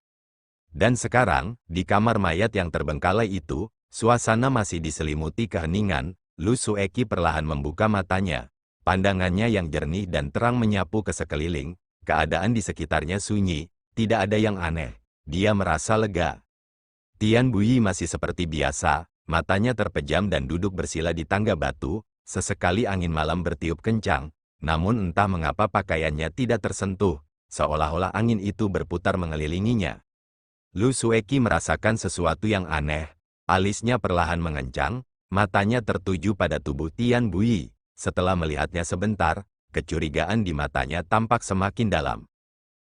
Dan sekarang, di kamar mayat yang terbengkalai itu, suasana masih diselimuti keheningan. Lu Sueki perlahan membuka matanya. Pandangannya yang jernih dan terang menyapu ke sekeliling. Keadaan di sekitarnya sunyi, tidak ada yang aneh. Dia merasa lega. Tian Buyi masih seperti biasa, matanya terpejam dan duduk bersila di tangga batu. Sesekali angin malam bertiup kencang, namun entah mengapa pakaiannya tidak tersentuh, seolah-olah angin itu berputar mengelilinginya. Lu Sueki merasakan sesuatu yang aneh. Alisnya perlahan mengencang, matanya tertuju pada tubuh Tian Buyi. Setelah melihatnya sebentar, kecurigaan di matanya tampak semakin dalam.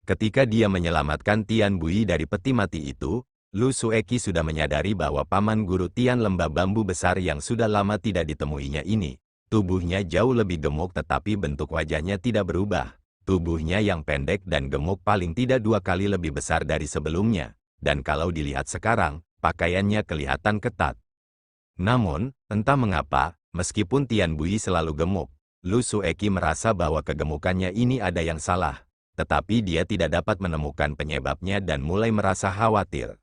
Ketika dia menyelamatkan Tian Bui dari peti mati itu, Lu Sueki sudah menyadari bahwa paman guru Tian lembah bambu besar yang sudah lama tidak ditemuinya ini. Tubuhnya jauh lebih gemuk tetapi bentuk wajahnya tidak berubah. Tubuhnya yang pendek dan gemuk paling tidak 2 kali lebih besar dari sebelumnya. Dan kalau dilihat sekarang, pakaiannya kelihatan ketat. Namun, entah mengapa, meskipun Tian Bui selalu gemuk, Lu Sueki merasa bahwa kegemukannya ini ada yang salah. Tetapi dia tidak dapat menemukan penyebabnya dan mulai merasa khawatir.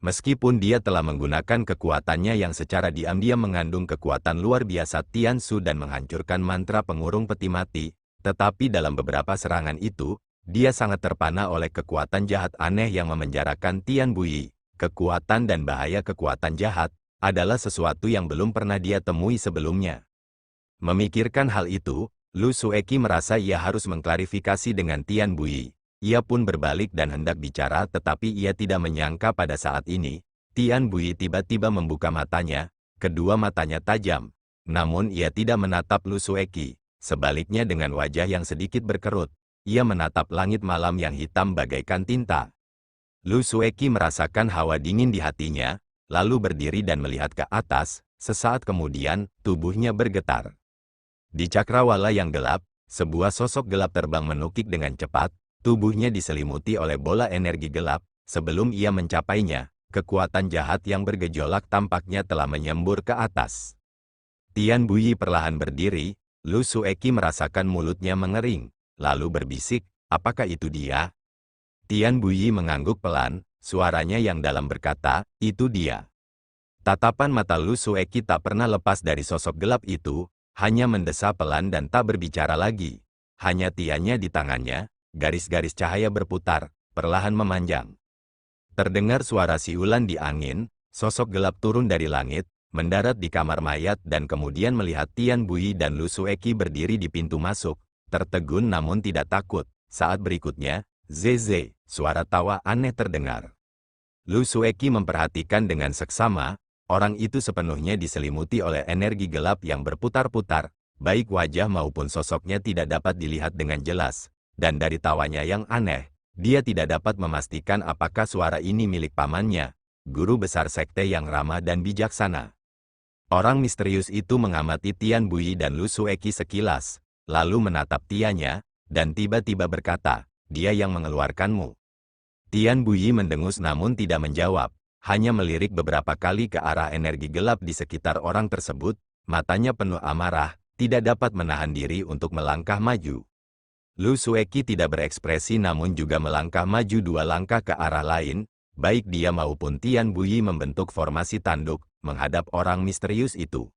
Meskipun dia telah menggunakan kekuatannya yang secara diam-diam mengandung kekuatan luar biasa Tian Su dan menghancurkan mantra pengurung peti mati, tetapi dalam beberapa serangan itu, dia sangat terpana oleh kekuatan jahat aneh yang memenjarakan Tian Bui. Kekuatan dan bahaya kekuatan jahat adalah sesuatu yang belum pernah dia temui sebelumnya. Memikirkan hal itu, Lu Sueki merasa ia harus mengklarifikasi dengan Tian Bui. Ia pun berbalik dan hendak bicara tetapi ia tidak menyangka pada saat ini, Tian Bui tiba-tiba membuka matanya, kedua matanya tajam. Namun ia tidak menatap Lu Sueki, sebaliknya dengan wajah yang sedikit berkerut, ia menatap langit malam yang hitam bagaikan tinta. Lu Sueki merasakan hawa dingin di hatinya, lalu berdiri dan melihat ke atas, sesaat kemudian, tubuhnya bergetar. Di cakrawala yang gelap, sebuah sosok gelap terbang menukik dengan cepat, tubuhnya diselimuti oleh bola energi gelap. Sebelum ia mencapainya, kekuatan jahat yang bergejolak tampaknya telah menyembur ke atas. Tian Bui perlahan berdiri, Lu Sueki merasakan mulutnya mengering, lalu berbisik, apakah itu dia? Tian Bui mengangguk pelan, suaranya yang dalam berkata, itu dia. Tatapan mata Lu Sueki tak pernah lepas dari sosok gelap itu, hanya mendesah pelan dan tak berbicara lagi. Hanya tiannya di tangannya, garis-garis cahaya berputar, perlahan memanjang. Terdengar suara siulan di angin, sosok gelap turun dari langit, mendarat di kamar mayat dan kemudian melihat Tian Bui dan Lu Sueki berdiri di pintu masuk, tertegun namun tidak takut. Saat berikutnya, zeze, suara tawa aneh terdengar. Lu Sueki memperhatikan dengan seksama. Orang itu sepenuhnya diselimuti oleh energi gelap yang berputar-putar, baik wajah maupun sosoknya tidak dapat dilihat dengan jelas, dan dari tawanya yang aneh, dia tidak dapat memastikan apakah suara ini milik pamannya, guru besar sekte yang ramah dan bijaksana. Orang misterius itu mengamati Tian Bui dan Lu Sueki sekilas, lalu menatap tiannya, dan tiba-tiba berkata, dia yang mengeluarkanmu. Tian Bui mendengus namun tidak menjawab. Hanya melirik beberapa kali ke arah energi gelap di sekitar orang tersebut, matanya penuh amarah, tidak dapat menahan diri untuk melangkah maju. Lu Sueki tidak berekspresi namun juga melangkah maju 2 langkah ke arah lain, baik dia maupun Tian Bui membentuk formasi tanduk, menghadap orang misterius itu.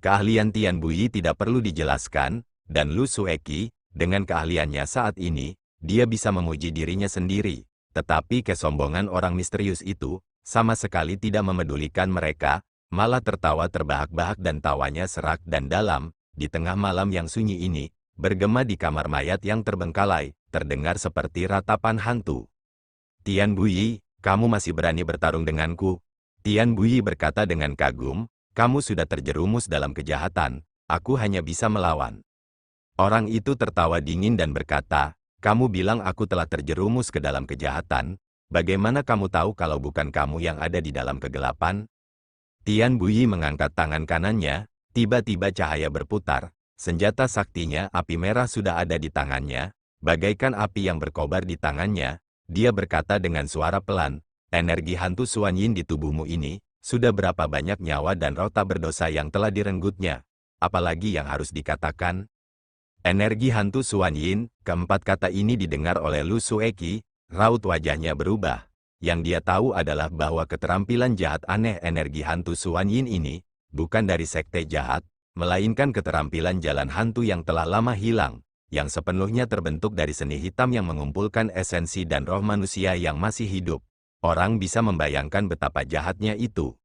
Keahlian Tian Bui tidak perlu dijelaskan, dan Lu Sueki, dengan keahliannya saat ini, dia bisa memuji dirinya sendiri, tetapi kesombongan orang misterius itu, sama sekali tidak memedulikan mereka, malah tertawa terbahak-bahak dan tawanya serak dan dalam, di tengah malam yang sunyi ini, bergema di kamar mayat yang terbengkalai, terdengar seperti ratapan hantu. Tian Bui, kamu masih berani bertarung denganku? Tian Bui berkata dengan kagum, kamu sudah terjerumus dalam kejahatan, aku hanya bisa melawan. Orang itu tertawa dingin dan berkata, kamu bilang aku telah terjerumus ke dalam kejahatan, bagaimana kamu tahu kalau bukan kamu yang ada di dalam kegelapan? Tian Bui mengangkat tangan kanannya, tiba-tiba cahaya berputar, senjata saktinya api merah sudah ada di tangannya, bagaikan api yang berkobar di tangannya, dia berkata dengan suara pelan, energi hantu Xuan Yin di tubuhmu ini, sudah berapa banyak nyawa dan roh tak berdosa yang telah direnggutnya, apalagi yang harus dikatakan? Energi hantu Xuan Yin, keempat kata ini didengar oleh Lu Sueki. Raut wajahnya berubah. Yang dia tahu adalah bahwa keterampilan jahat aneh energi hantu Xuan Yin ini, bukan dari sekte jahat, melainkan keterampilan jalan hantu yang telah lama hilang, yang sepenuhnya terbentuk dari seni hitam yang mengumpulkan esensi dan roh manusia yang masih hidup. Orang bisa membayangkan betapa jahatnya itu.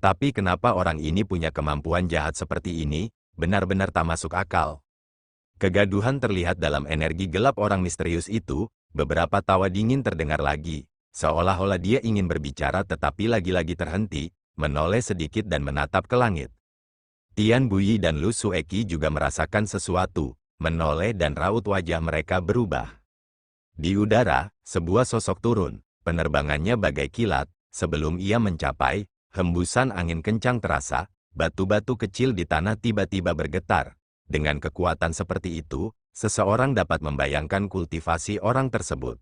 Tapi kenapa orang ini punya kemampuan jahat seperti ini, benar-benar tak masuk akal. Kegaduhan terlihat dalam energi gelap orang misterius itu. Beberapa tawa dingin terdengar lagi, seolah-olah dia ingin berbicara tetapi lagi-lagi terhenti, menoleh sedikit dan menatap ke langit. Tian Bui dan Lu Sueki juga merasakan sesuatu, menoleh dan raut wajah mereka berubah. Di udara, sebuah sosok turun, penerbangannya bagai kilat. Sebelum ia mencapai, hembusan angin kencang terasa, batu-batu kecil di tanah tiba-tiba bergetar. Dengan kekuatan seperti itu, seseorang dapat membayangkan kultivasi orang tersebut.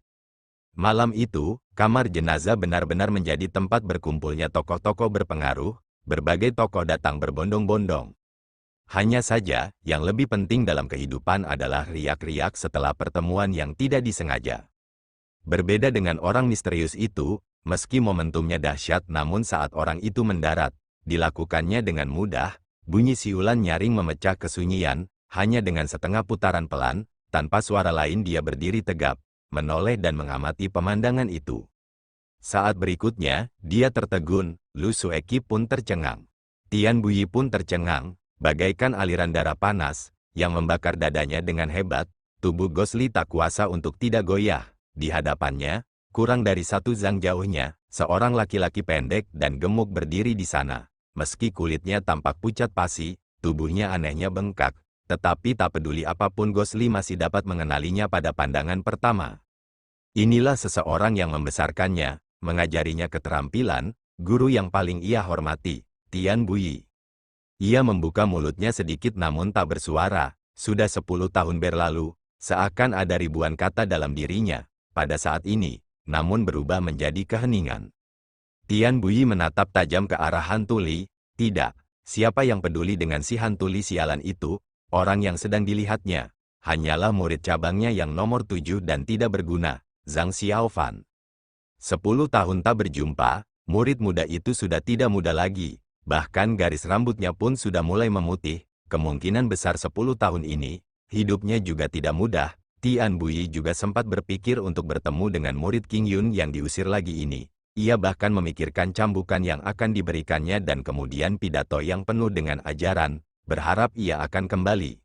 Malam itu, kamar jenazah benar-benar menjadi tempat berkumpulnya tokoh-tokoh berpengaruh, berbagai tokoh datang berbondong-bondong. Hanya saja, yang lebih penting dalam kehidupan adalah riak-riak setelah pertemuan yang tidak disengaja. Berbeda dengan orang misterius itu, meski momentumnya dahsyat namun saat orang itu mendarat, dilakukannya dengan mudah, bunyi siulan nyaring memecah kesunyian, hanya dengan setengah putaran pelan, tanpa suara lain dia berdiri tegap, menoleh dan mengamati pemandangan itu. Saat berikutnya, dia tertegun, Lu Sueki pun tercengang. Tian Buyi pun tercengang, bagaikan aliran darah panas, yang membakar dadanya dengan hebat, tubuh Gosli tak kuasa untuk tidak goyah. Di hadapannya, kurang dari 1 zang jauhnya, seorang laki-laki pendek dan gemuk berdiri di sana. Meski kulitnya tampak pucat pasi, tubuhnya anehnya bengkak, tetapi tak peduli apapun Gosli masih dapat mengenalinya pada pandangan pertama. Inilah seseorang yang membesarkannya, mengajarinya keterampilan, guru yang paling ia hormati, Tian Buyi. Ia membuka mulutnya sedikit namun tak bersuara, sudah 10 tahun berlalu, seakan ada ribuan kata dalam dirinya. Pada saat ini, namun berubah menjadi keheningan. Tian Buyi menatap tajam ke arah hantu Li. Tidak, siapa yang peduli dengan si hantu Li sialan itu, orang yang sedang dilihatnya, hanyalah murid cabangnya yang nomor 7 dan tidak berguna, Zhang Xiaofan. 10 tahun tak berjumpa, murid muda itu sudah tidak muda lagi, bahkan garis rambutnya pun sudah mulai memutih, kemungkinan besar 10 tahun ini, hidupnya juga tidak mudah. Tian Buyi juga sempat berpikir untuk bertemu dengan murid King Yun yang diusir lagi ini. Ia bahkan memikirkan cambukan yang akan diberikannya dan kemudian pidato yang penuh dengan ajaran, berharap ia akan kembali.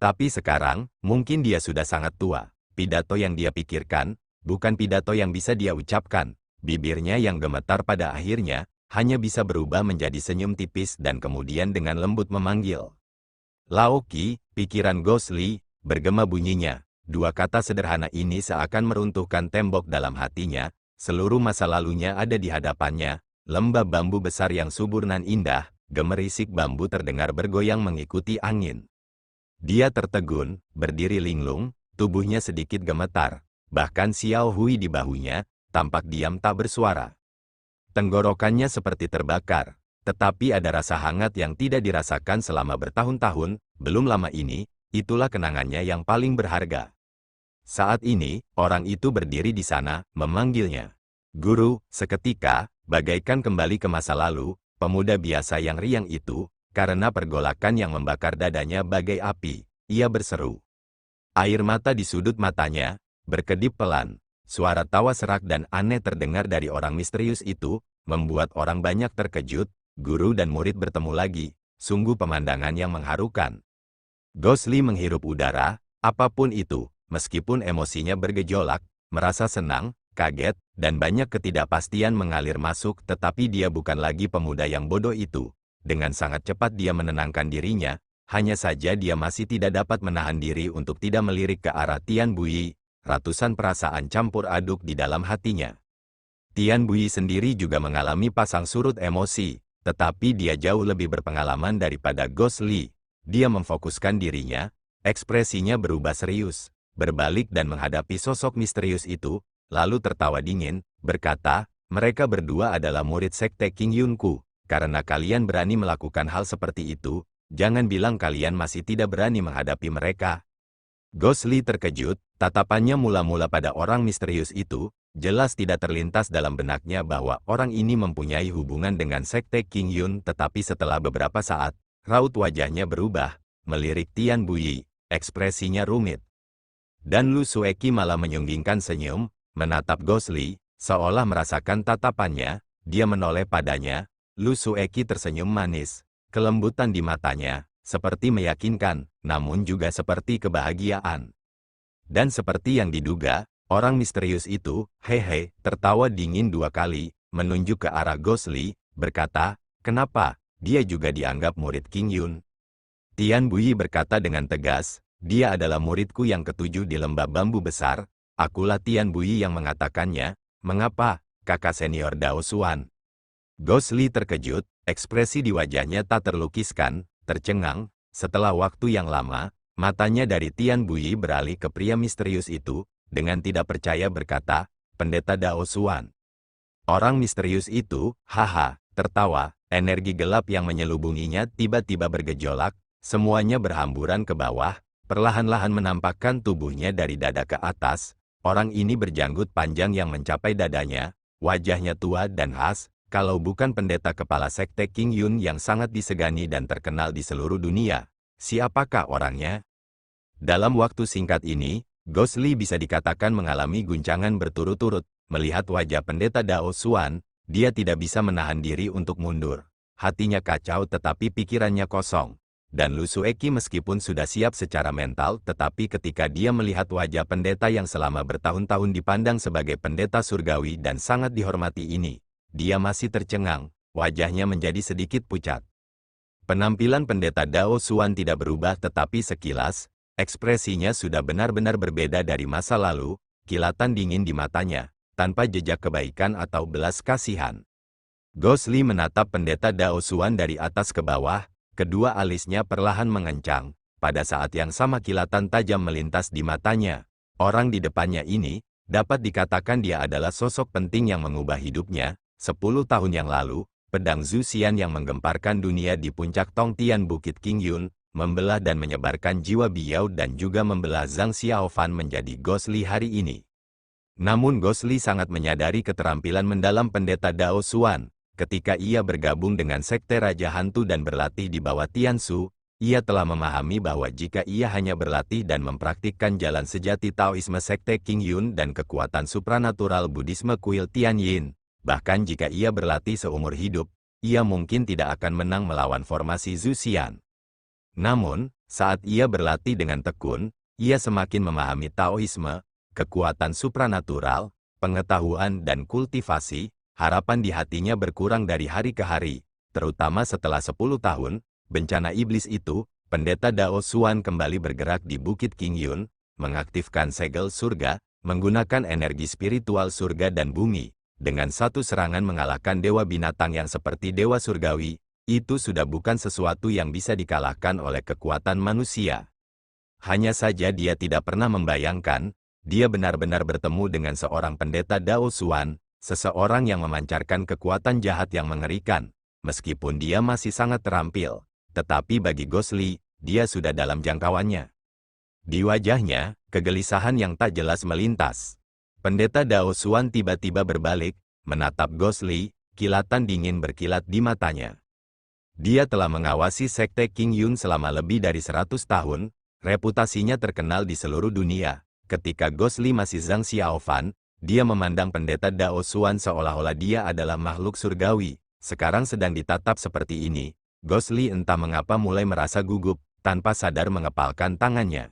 Tapi sekarang, mungkin dia sudah sangat tua. Pidato yang dia pikirkan, bukan pidato yang bisa dia ucapkan. Bibirnya yang gemetar pada akhirnya, hanya bisa berubah menjadi senyum tipis dan kemudian dengan lembut memanggil. Laoki, pikiran Gosli, bergema bunyinya. 2 kata sederhana ini seakan meruntuhkan tembok dalam hatinya, seluruh masa lalunya ada di hadapannya, lembah bambu besar yang subur nan indah, gemerisik bambu terdengar bergoyang mengikuti angin. Dia tertegun, berdiri linglung, tubuhnya sedikit gemetar, bahkan Xiao Hui di bahunya, tampak diam tak bersuara. Tenggorokannya seperti terbakar, tetapi ada rasa hangat yang tidak dirasakan selama bertahun-tahun, belum lama ini, itulah kenangannya yang paling berharga. Saat ini, orang itu berdiri di sana, memanggilnya. Guru, seketika, bagaikan kembali ke masa lalu, pemuda biasa yang riang itu, karena pergolakan yang membakar dadanya bagai api, ia berseru. Air mata di sudut matanya, berkedip pelan. Suara tawa serak dan aneh terdengar dari orang misterius itu, membuat orang banyak terkejut, guru dan murid bertemu lagi, sungguh pemandangan yang mengharukan. Gosli menghirup udara, apapun itu. Meskipun emosinya bergejolak, merasa senang, kaget, dan banyak ketidakpastian mengalir masuk tetapi dia bukan lagi pemuda yang bodoh itu. Dengan sangat cepat dia menenangkan dirinya, hanya saja dia masih tidak dapat menahan diri untuk tidak melirik ke arah Tian Buyi, ratusan perasaan campur aduk di dalam hatinya. Tian Buyi sendiri juga mengalami pasang surut emosi, tetapi dia jauh lebih berpengalaman daripada Gosli. Dia memfokuskan dirinya, ekspresinya berubah serius. Berbalik dan menghadapi sosok misterius itu, lalu tertawa dingin, berkata, mereka berdua adalah murid sekte King Yunku, karena kalian berani melakukan hal seperti itu, jangan bilang kalian masih tidak berani menghadapi mereka. Gosli terkejut, tatapannya mula-mula pada orang misterius itu, jelas tidak terlintas dalam benaknya bahwa orang ini mempunyai hubungan dengan sekte King Yun tetapi setelah beberapa saat, raut wajahnya berubah, melirik Tian Buyi, ekspresinya rumit. Dan Lu Sueki malah menyunggingkan senyum, menatap Gosli, seolah merasakan tatapannya, dia menoleh padanya, Lu Sueki tersenyum manis, kelembutan di matanya, seperti meyakinkan, namun juga seperti kebahagiaan. Dan seperti yang diduga, orang misterius itu, hehe, tertawa dingin 2 kali, menunjuk ke arah Gosli, berkata, kenapa, dia juga dianggap murid King Yun. Tian Buyi berkata dengan tegas, dia adalah muridku yang ke-7 di lembah bambu besar, akulah Tian Bui yang mengatakannya. Mengapa, kakak senior Dao Xuan? Gosli terkejut, ekspresi di wajahnya tak terlukiskan, tercengang. Setelah waktu yang lama, matanya dari Tian Bui beralih ke pria misterius itu, dengan tidak percaya berkata, Pendeta Dao Xuan. Orang misterius itu, haha, tertawa, energi gelap yang menyelubunginya tiba-tiba bergejolak, semuanya berhamburan ke bawah, perlahan-lahan menampakkan tubuhnya dari dada ke atas. Orang ini berjanggut panjang yang mencapai dadanya, wajahnya tua dan khas, kalau bukan pendeta kepala sekte King Yun yang sangat disegani dan terkenal di seluruh dunia. Siapakah orangnya? Dalam waktu singkat ini, Gosli bisa dikatakan mengalami guncangan berturut-turut. Melihat wajah pendeta Dao Xuan, dia tidak bisa menahan diri untuk mundur. Hatinya kacau tetapi pikirannya kosong. Dan Lu Sueki meskipun sudah siap secara mental, tetapi ketika dia melihat wajah pendeta yang selama bertahun-tahun dipandang sebagai pendeta surgawi dan sangat dihormati ini, dia masih tercengang, wajahnya menjadi sedikit pucat. Penampilan pendeta Dao Xuan tidak berubah tetapi sekilas, ekspresinya sudah benar-benar berbeda dari masa lalu, kilatan dingin di matanya, tanpa jejak kebaikan atau belas kasihan. Gosli menatap pendeta Dao Xuan dari atas ke bawah, kedua alisnya perlahan mengencang. Pada saat yang sama kilatan tajam melintas di matanya. Orang di depannya ini, dapat dikatakan dia adalah sosok penting yang mengubah hidupnya. 10 tahun yang lalu, pedang Zhu Xian yang menggemparkan dunia di puncak Tongtian Bukit King Yun, membelah dan menyebarkan jiwa Biao dan juga membelah Zhang Xiaofan menjadi Gosli hari ini. Namun Gosli sangat menyadari keterampilan mendalam pendeta Dao Xuan. Ketika ia bergabung dengan Sekte Raja Hantu dan berlatih di bawah Tian Su, ia telah memahami bahwa jika ia hanya berlatih dan mempraktikkan jalan sejati Taoisme Sekte King Yun dan kekuatan supranatural Buddhisme Kuil Tian Yin, bahkan jika ia berlatih seumur hidup, ia mungkin tidak akan menang melawan formasi Zhu Xian. Namun, saat ia berlatih dengan tekun, ia semakin memahami Taoisme, kekuatan supranatural, pengetahuan dan kultivasi. Harapan di hatinya berkurang dari hari ke hari, terutama setelah 10 tahun, bencana iblis itu, pendeta Dao Xuan kembali bergerak di Bukit King Yun, mengaktifkan segel surga, menggunakan energi spiritual surga dan bumi, dengan satu serangan mengalahkan dewa binatang yang seperti dewa surgawi, itu sudah bukan sesuatu yang bisa dikalahkan oleh kekuatan manusia. Hanya saja dia tidak pernah membayangkan, dia benar-benar bertemu dengan seorang pendeta Dao Xuan, seseorang yang memancarkan kekuatan jahat yang mengerikan. Meskipun dia masih sangat terampil, tetapi bagi Gosli, dia sudah dalam jangkauannya. Di wajahnya, kegelisahan yang tak jelas melintas. Pendeta Dao Xuan tiba-tiba berbalik, menatap Gosli, kilatan dingin berkilat di matanya. Dia telah mengawasi Sekte King Yun selama lebih dari 100 tahun, reputasinya terkenal di seluruh dunia. Ketika Gosli masih Zhang Xiaofan, dia memandang pendeta Dao Xuan seolah-olah dia adalah makhluk surgawi. Sekarang sedang ditatap seperti ini, Gosli entah mengapa mulai merasa gugup, tanpa sadar mengepalkan tangannya.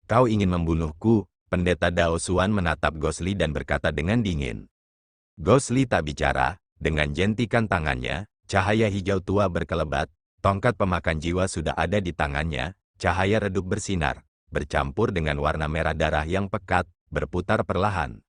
Kau ingin membunuhku? Pendeta Dao Xuan menatap Gosli dan berkata dengan dingin. Gosli tak bicara, dengan jentikan tangannya, cahaya hijau tua berkelebat, tongkat pemakan jiwa sudah ada di tangannya, cahaya redup bersinar, bercampur dengan warna merah darah yang pekat, berputar perlahan.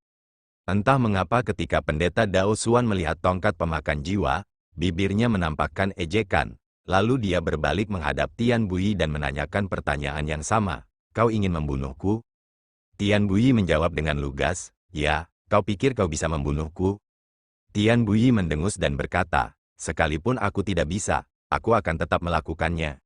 Entah mengapa ketika pendeta Dao Xuan melihat tongkat pemakan jiwa, bibirnya menampakkan ejekan, lalu dia berbalik menghadap Tian Bui dan menanyakan pertanyaan yang sama. Kau ingin membunuhku? Tian Bui menjawab dengan lugas, ya, kau pikir kau bisa membunuhku? Tian Bui mendengus dan berkata, sekalipun aku tidak bisa, aku akan tetap melakukannya.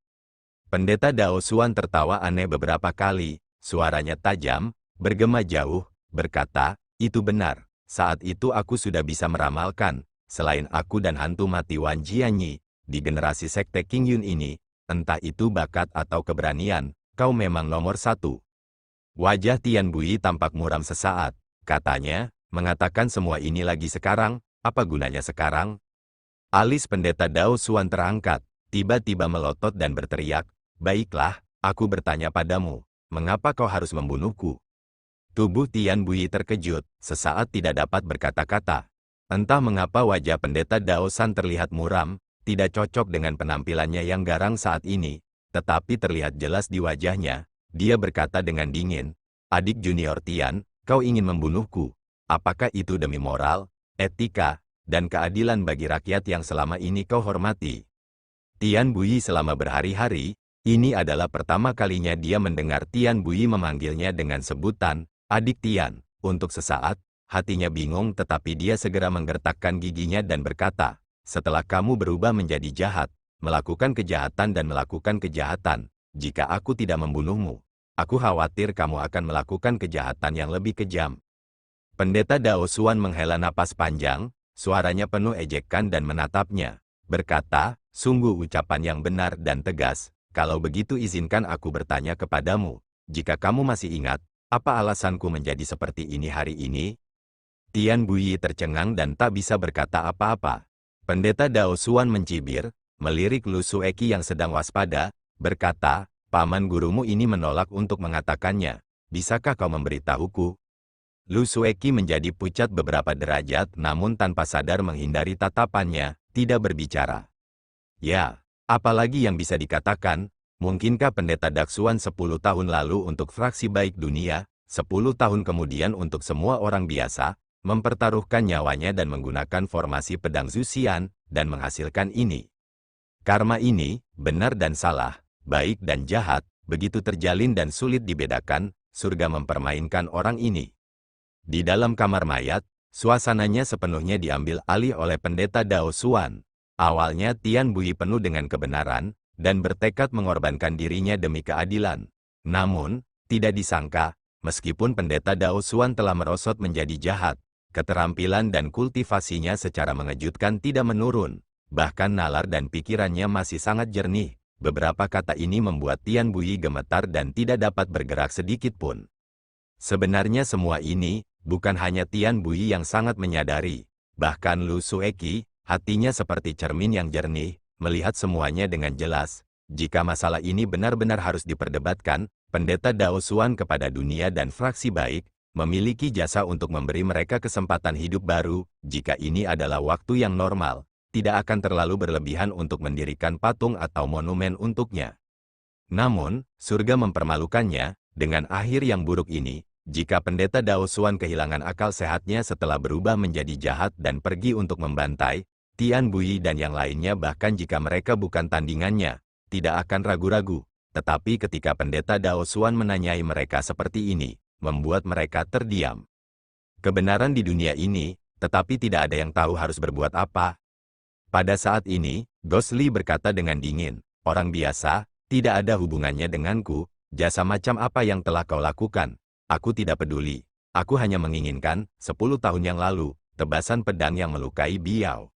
Pendeta Dao Xuan tertawa aneh beberapa kali, suaranya tajam, bergema jauh, berkata, itu benar, saat itu aku sudah bisa meramalkan, selain aku dan hantu mati Wan Jianyi, di generasi Sekte King Yun ini, entah itu bakat atau keberanian, kau memang nomor 1. Wajah Tian Bui tampak muram sesaat, katanya, mengatakan semua ini lagi sekarang, apa gunanya sekarang? Alis pendeta Dao Xuan terangkat, tiba-tiba melotot dan berteriak, baiklah, aku bertanya padamu, mengapa kau harus membunuhku? Tubuh Tian Bui terkejut, sesaat tidak dapat berkata-kata. Entah mengapa wajah pendeta Dao San terlihat muram, tidak cocok dengan penampilannya yang garang saat ini, tetapi terlihat jelas di wajahnya. Dia berkata dengan dingin, adik junior Tian, Kau ingin membunuhku. Apakah itu demi moral, etika, dan keadilan bagi rakyat yang selama ini kau hormati? Tian Buyi selama berhari-hari, ini adalah pertama kalinya dia mendengar Tian Buyi memanggilnya dengan sebutan, adik Tian. Untuk sesaat, hatinya bingung tetapi dia segera menggertakkan giginya dan berkata, setelah kamu berubah menjadi jahat, melakukan kejahatan dan melakukan kejahatan, jika aku tidak membunuhmu, aku khawatir kamu akan melakukan kejahatan yang lebih kejam. Pendeta Dao Xuan menghela napas panjang, suaranya penuh ejekan dan menatapnya, berkata, sungguh ucapan yang benar dan tegas, kalau begitu izinkan aku bertanya kepadamu, jika kamu masih ingat, apa alasanku menjadi seperti ini hari ini? Tian Buyi tercengang dan tak bisa berkata apa-apa. Pendeta Dao Xuan mencibir, melirik Lu Sueki yang sedang waspada, berkata, paman gurumu ini menolak untuk mengatakannya, bisakah kau memberitahuku? Lu Sueki menjadi pucat beberapa derajat namun tanpa sadar menghindari tatapannya, tidak berbicara. Ya, apalagi yang bisa dikatakan, mungkinkah pendeta Daksuan 10 tahun lalu untuk fraksi baik dunia, 10 tahun kemudian untuk semua orang biasa, mempertaruhkan nyawanya dan menggunakan formasi pedang Zuxian, dan menghasilkan ini. Karma ini, benar dan salah, baik dan jahat, begitu terjalin dan sulit dibedakan, surga mempermainkan orang ini. Di dalam kamar mayat, suasananya sepenuhnya diambil alih oleh pendeta Dao Xuan. Awalnya Tian Buyi penuh dengan kebenaran, dan bertekad mengorbankan dirinya demi keadilan. Namun, tidak disangka, meskipun pendeta Dao Xuan telah merosot menjadi jahat, keterampilan dan kultivasinya secara mengejutkan tidak menurun. Bahkan nalar dan pikirannya masih sangat jernih. Beberapa kata ini membuat Tian Buyi gemetar dan tidak dapat bergerak sedikit pun. Sebenarnya semua ini, bukan hanya Tian Buyi yang sangat menyadari, bahkan Lu Sueki, hatinya seperti cermin yang jernih, melihat semuanya dengan jelas. Jika masalah ini benar-benar harus diperdebatkan, pendeta Dao Xuan kepada dunia dan fraksi baik, memiliki jasa untuk memberi mereka kesempatan hidup baru. Jika ini adalah waktu yang normal, tidak akan terlalu berlebihan untuk mendirikan patung atau monumen untuknya. Namun, surga mempermalukannya, dengan akhir yang buruk ini. Jika pendeta Dao Xuan kehilangan akal sehatnya setelah berubah menjadi jahat dan pergi untuk membantai, Tian Buyi dan yang lainnya bahkan jika mereka bukan tandingannya, tidak akan ragu-ragu. Tetapi ketika pendeta Dao Xuan menanyai mereka seperti ini, membuat mereka terdiam. Kebenaran di dunia ini, tetapi tidak ada yang tahu harus berbuat apa. Pada saat ini, Gosli berkata dengan dingin, orang biasa, tidak ada hubungannya denganku, jasa macam apa yang telah kau lakukan. Aku tidak peduli, aku hanya menginginkan, 10 tahun yang lalu, tebasan pedang yang melukai Biao.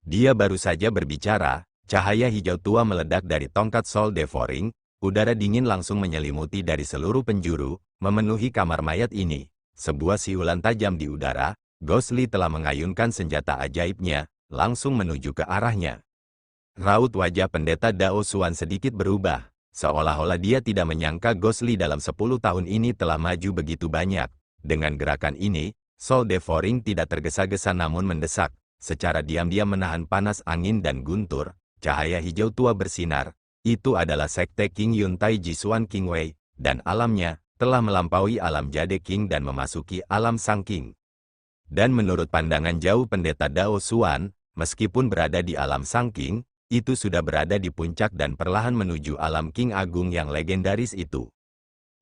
Dia baru saja berbicara, cahaya hijau tua meledak dari tongkat Sol Devoring, udara dingin langsung menyelimuti dari seluruh penjuru, memenuhi kamar mayat ini. Sebuah siulan tajam di udara, Gosli telah mengayunkan senjata ajaibnya, langsung menuju ke arahnya. Raut wajah pendeta Dao Xuan sedikit berubah. Seolah-olah dia tidak menyangka Gosli dalam 10 tahun ini telah maju begitu banyak. Dengan gerakan ini, Sol Devoring tidak tergesa-gesa namun mendesak. Secara diam-diam menahan panas angin dan guntur, cahaya hijau tua bersinar. Itu adalah sekte King Yun Tai Jisuan King Wei, dan alamnya telah melampaui alam Jade King dan memasuki alam Sang King. Dan menurut pandangan jauh pendeta Dao Xuan, meskipun berada di alam Sang King, itu sudah berada di puncak dan perlahan menuju alam King Agung yang legendaris itu.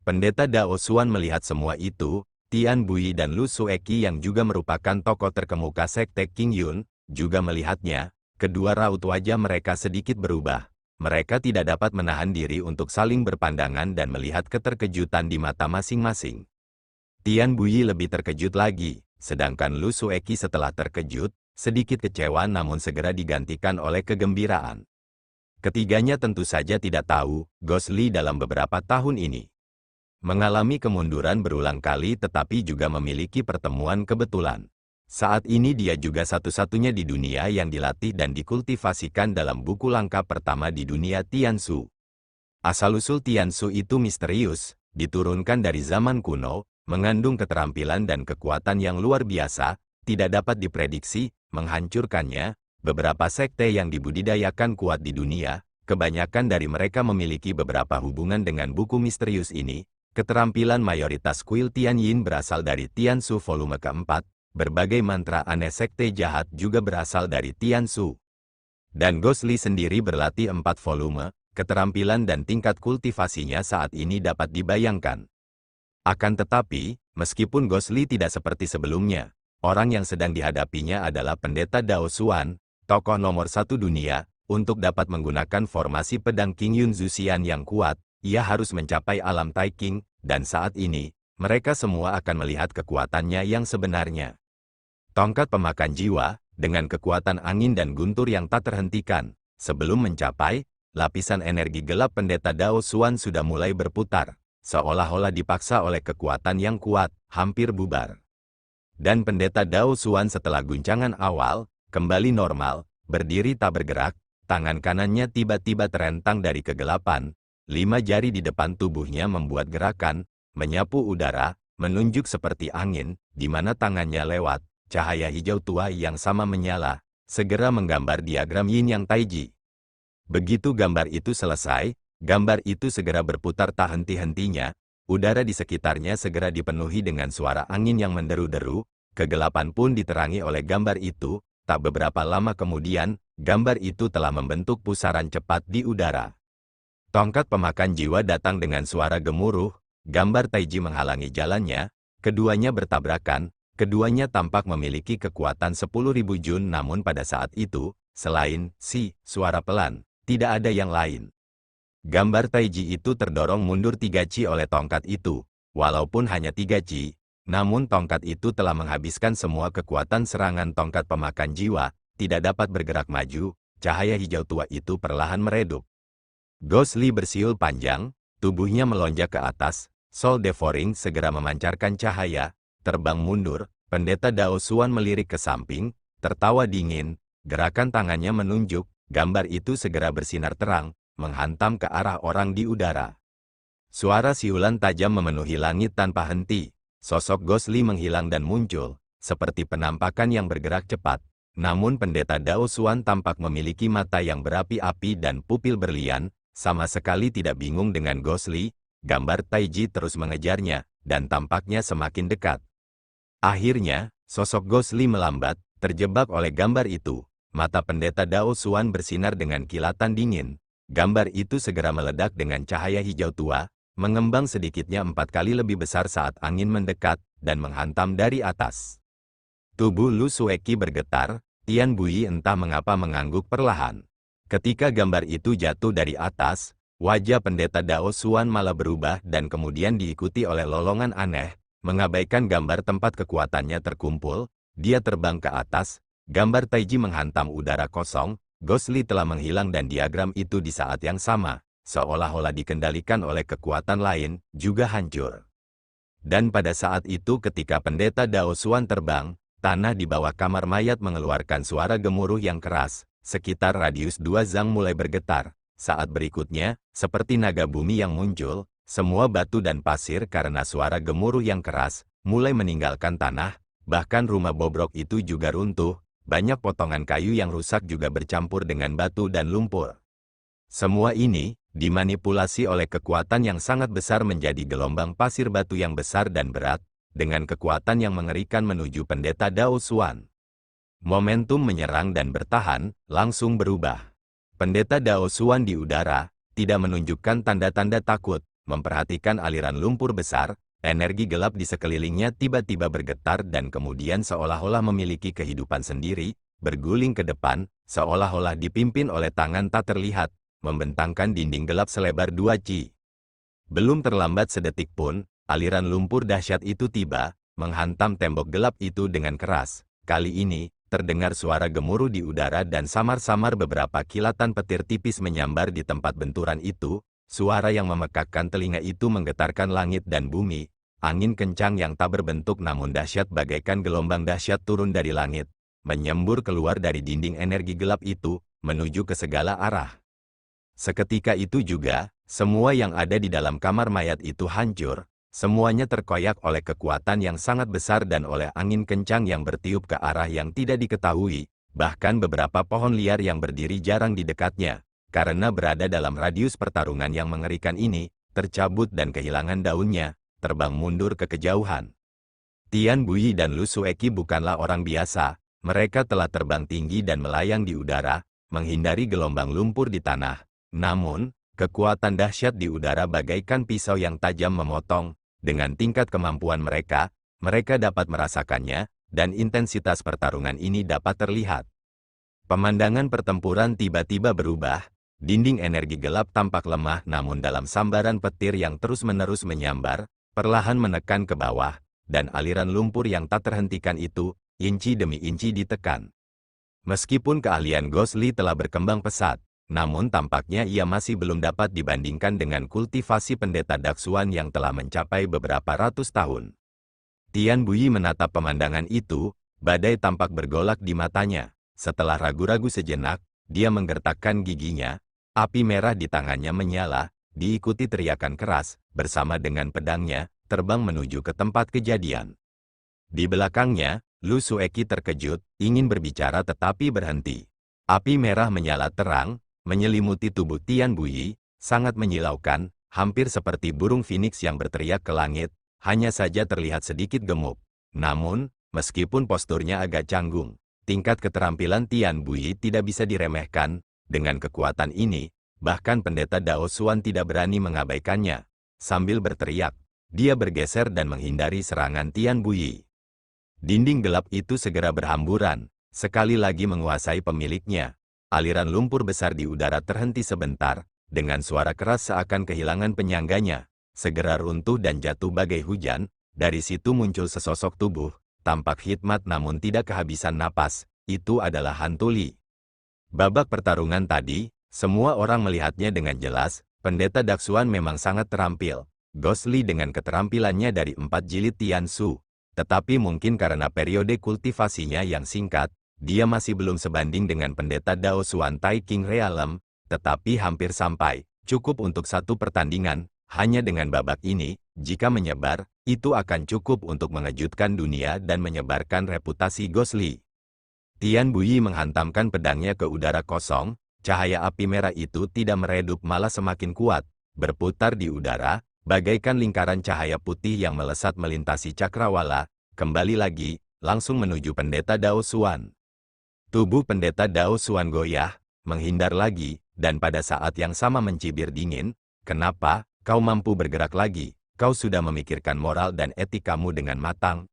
Pendeta Dao Xuan melihat semua itu, Tian Buyi dan Lu Sueki yang juga merupakan tokoh terkemuka sekte King Yun, juga melihatnya. Kedua raut wajah mereka sedikit berubah. Mereka tidak dapat menahan diri untuk saling berpandangan dan melihat keterkejutan di mata masing-masing. Tian Buyi lebih terkejut lagi, sedangkan Lu Sueki setelah terkejut, sedikit kecewa namun segera digantikan oleh kegembiraan. Ketiganya tentu saja tidak tahu, Gosli dalam beberapa tahun ini mengalami kemunduran berulang kali tetapi juga memiliki pertemuan kebetulan. Saat ini dia juga satu-satunya di dunia yang dilatih dan dikultivasikan dalam buku langka pertama di dunia Tiansu. Asal-usul Tiansu itu misterius, diturunkan dari zaman kuno, mengandung keterampilan dan kekuatan yang luar biasa, tidak dapat diprediksi, menghancurkannya. Beberapa sekte yang dibudidayakan kuat di dunia, kebanyakan dari mereka memiliki beberapa hubungan dengan buku misterius ini, Keterampilan mayoritas kuil Tianyin berasal dari Tiansu volume keempat, berbagai mantra aneh sekte jahat juga berasal dari Tiansu. Dan Gosli sendiri berlatih 4 volume, keterampilan dan tingkat kultivasinya saat ini dapat dibayangkan. Akan tetapi, meskipun Gosli tidak seperti sebelumnya, orang yang sedang dihadapinya adalah Pendeta Dao Xuan, tokoh nomor 1 dunia. Untuk dapat menggunakan formasi pedang King Yun Zuxian yang kuat, ia harus mencapai alam Tai King, dan saat ini, mereka semua akan melihat kekuatannya yang sebenarnya. Tongkat pemakan jiwa, dengan kekuatan angin dan guntur yang tak terhentikan, sebelum mencapai, lapisan energi gelap Pendeta Dao Xuan sudah mulai berputar, seolah-olah dipaksa oleh kekuatan yang kuat, hampir bubar. Dan Pendeta Dao Xuan setelah guncangan awal, kembali normal, berdiri tak bergerak, tangan kanannya tiba-tiba terentang dari kegelapan, 5 jari di depan tubuhnya membuat gerakan, menyapu udara, menunjuk seperti angin, di mana tangannya lewat, cahaya hijau tua yang sama menyala, segera menggambar diagram Yin Yang Taiji. Begitu gambar itu selesai, gambar itu segera berputar tak henti-hentinya, udara di sekitarnya segera dipenuhi dengan suara angin yang menderu-deru, kegelapan pun diterangi oleh gambar itu. Tak beberapa lama kemudian, gambar itu telah membentuk pusaran cepat di udara. Tongkat pemakan jiwa datang dengan suara gemuruh, gambar Taiji menghalangi jalannya, keduanya bertabrakan, keduanya tampak memiliki kekuatan 10.000 jun namun pada saat itu, selain suara pelan, tidak ada yang lain. Gambar Taiji itu terdorong mundur 3 chi oleh tongkat itu, walaupun hanya 3 chi. Namun tongkat itu telah menghabiskan semua kekuatan serangan tongkat pemakan jiwa, tidak dapat bergerak maju, cahaya hijau tua itu perlahan meredup. Gosli bersiul panjang, tubuhnya melonjak ke atas, Sol Devouring segera memancarkan cahaya, terbang mundur, Pendeta Dao Xuan melirik ke samping, tertawa dingin, gerakan tangannya menunjuk, gambar itu segera bersinar terang, menghantam ke arah orang di udara. Suara siulan tajam memenuhi langit tanpa henti. Sosok Gosli menghilang dan muncul, seperti penampakan yang bergerak cepat. Namun Pendeta Dao Xuan tampak memiliki mata yang berapi-api dan pupil berlian, sama sekali tidak bingung dengan Gosli. Gambar Taiji terus mengejarnya, dan tampaknya semakin dekat. Akhirnya, sosok Gosli melambat, terjebak oleh gambar itu. Mata Pendeta Dao Xuan bersinar dengan kilatan dingin. Gambar itu segera meledak dengan cahaya hijau tua, mengembang sedikitnya 4 kali lebih besar saat angin mendekat, dan menghantam dari atas. Tubuh Lu Sueki bergetar, Tian Bui entah mengapa mengangguk perlahan. Ketika gambar itu jatuh dari atas, wajah Pendeta Dao Xuan malah berubah dan kemudian diikuti oleh lolongan aneh, mengabaikan gambar tempat kekuatannya terkumpul, dia terbang ke atas, gambar Taiji menghantam udara kosong, Gosli telah menghilang dan diagram itu di saat yang sama, seolah-olah dikendalikan oleh kekuatan lain, juga hancur. Dan pada saat itu ketika Pendeta Dao Xuan terbang, tanah di bawah kamar mayat mengeluarkan suara gemuruh yang keras, sekitar radius 2 zang mulai bergetar. Saat berikutnya, seperti naga bumi yang muncul, semua batu dan pasir karena suara gemuruh yang keras, mulai meninggalkan tanah, bahkan rumah bobrok itu juga runtuh, banyak potongan kayu yang rusak juga bercampur dengan batu dan lumpur. Semua ini, dimanipulasi oleh kekuatan yang sangat besar menjadi gelombang pasir batu yang besar dan berat, dengan kekuatan yang mengerikan menuju Pendeta Dao Xuan. Momentum menyerang dan bertahan, langsung berubah. Pendeta Dao Xuan di udara, tidak menunjukkan tanda-tanda takut, memperhatikan aliran lumpur besar, energi gelap di sekelilingnya tiba-tiba bergetar dan kemudian seolah-olah memiliki kehidupan sendiri, berguling ke depan, seolah-olah dipimpin oleh tangan tak terlihat, membentangkan dinding gelap selebar 2 chi. Belum terlambat sedetik pun, aliran lumpur dahsyat itu tiba, menghantam tembok gelap itu dengan keras. Kali ini, terdengar suara gemuruh di udara dan samar-samar beberapa kilatan petir tipis menyambar di tempat benturan itu. Suara yang memekakkan telinga itu menggetarkan langit dan bumi. Angin kencang yang tak berbentuk namun dahsyat bagaikan gelombang dahsyat turun dari langit, menyembur keluar dari dinding energi gelap itu, menuju ke segala arah. Seketika itu juga, semua yang ada di dalam kamar mayat itu hancur, semuanya terkoyak oleh kekuatan yang sangat besar dan oleh angin kencang yang bertiup ke arah yang tidak diketahui, bahkan beberapa pohon liar yang berdiri jarang di dekatnya, karena berada dalam radius pertarungan yang mengerikan ini, tercabut dan kehilangan daunnya, terbang mundur ke kejauhan. Tian Buyi dan Lu Sueki bukanlah orang biasa, mereka telah terbang tinggi dan melayang di udara, menghindari gelombang lumpur di tanah. Namun, kekuatan dahsyat di udara bagaikan pisau yang tajam memotong. Dengan tingkat kemampuan mereka, mereka dapat merasakannya, dan intensitas pertarungan ini dapat terlihat. Pemandangan pertempuran tiba-tiba berubah. Dinding energi gelap tampak lemah, namun dalam sambaran petir yang terus-menerus menyambar, perlahan menekan ke bawah, dan aliran lumpur yang tak terhentikan itu, inci demi inci ditekan. Meskipun keahlian Gosli telah berkembang pesat, namun tampaknya ia masih belum dapat dibandingkan dengan kultivasi pendeta Daksuan yang telah mencapai beberapa ratus tahun. Tian Buyi menatap pemandangan itu, badai tampak bergolak di matanya. Setelah ragu-ragu sejenak, dia menggertakkan giginya, api merah di tangannya menyala, diikuti teriakan keras, bersama dengan pedangnya, terbang menuju ke tempat kejadian. Di belakangnya, Lu Sueki terkejut, ingin berbicara tetapi berhenti. Api merah menyala terang, menyelimuti tubuh Tian Buyi, sangat menyilaukan, hampir seperti burung phoenix yang berteriak ke langit, hanya saja terlihat sedikit gemuk. Namun, meskipun posturnya agak canggung, tingkat keterampilan Tian Buyi tidak bisa diremehkan. Dengan kekuatan ini, bahkan pendeta Dao Xuan tidak berani mengabaikannya. Sambil berteriak, dia bergeser dan menghindari serangan Tian Buyi. Dinding gelap itu segera berhamburan, sekali lagi menguasai pemiliknya. Aliran lumpur besar di udara terhenti sebentar, dengan suara keras seakan kehilangan penyangganya, segera runtuh dan jatuh bagai hujan. Dari situ muncul sesosok tubuh, tampak hikmat namun tidak kehabisan napas. Itu adalah hantu Li. Babak pertarungan tadi, semua orang melihatnya dengan jelas. Pendeta Daksuan memang sangat terampil. Gosli dengan keterampilannya dari 4 jilid Tiansu. Tetapi mungkin karena periode kultivasinya yang singkat, dia masih belum sebanding dengan pendeta Dao Xuan Tai King Realm, tetapi hampir sampai, cukup untuk satu pertandingan. Hanya dengan babak ini, jika menyebar, itu akan cukup untuk mengejutkan dunia dan menyebarkan reputasi Gosli. Tian Buyi menghantamkan pedangnya ke udara kosong, cahaya api merah itu tidak meredup malah semakin kuat, berputar di udara, bagaikan lingkaran cahaya putih yang melesat melintasi cakrawala, kembali lagi, langsung menuju pendeta Dao Xuan. Tubuh pendeta Dao Xuan goyah, menghindar lagi, dan pada saat yang sama mencibir dingin, "Kenapa, kau mampu bergerak lagi? Kau sudah memikirkan moral dan etikamu dengan matang?"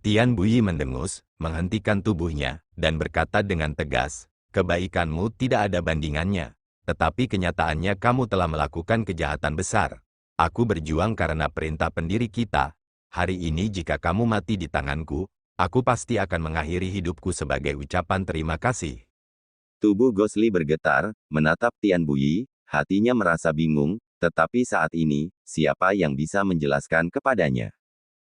Tian Buyi mendengus, menghentikan tubuhnya, dan berkata dengan tegas, "Kebaikanmu tidak ada bandingannya, tetapi kenyataannya kamu telah melakukan kejahatan besar. Aku berjuang karena perintah pendiri kita. Hari ini jika kamu mati di tanganku, aku pasti akan mengakhiri hidupku sebagai ucapan terima kasih." Tubuh Gosli bergetar, menatap Tian Buyi, hatinya merasa bingung, tetapi saat ini, siapa yang bisa menjelaskan kepadanya?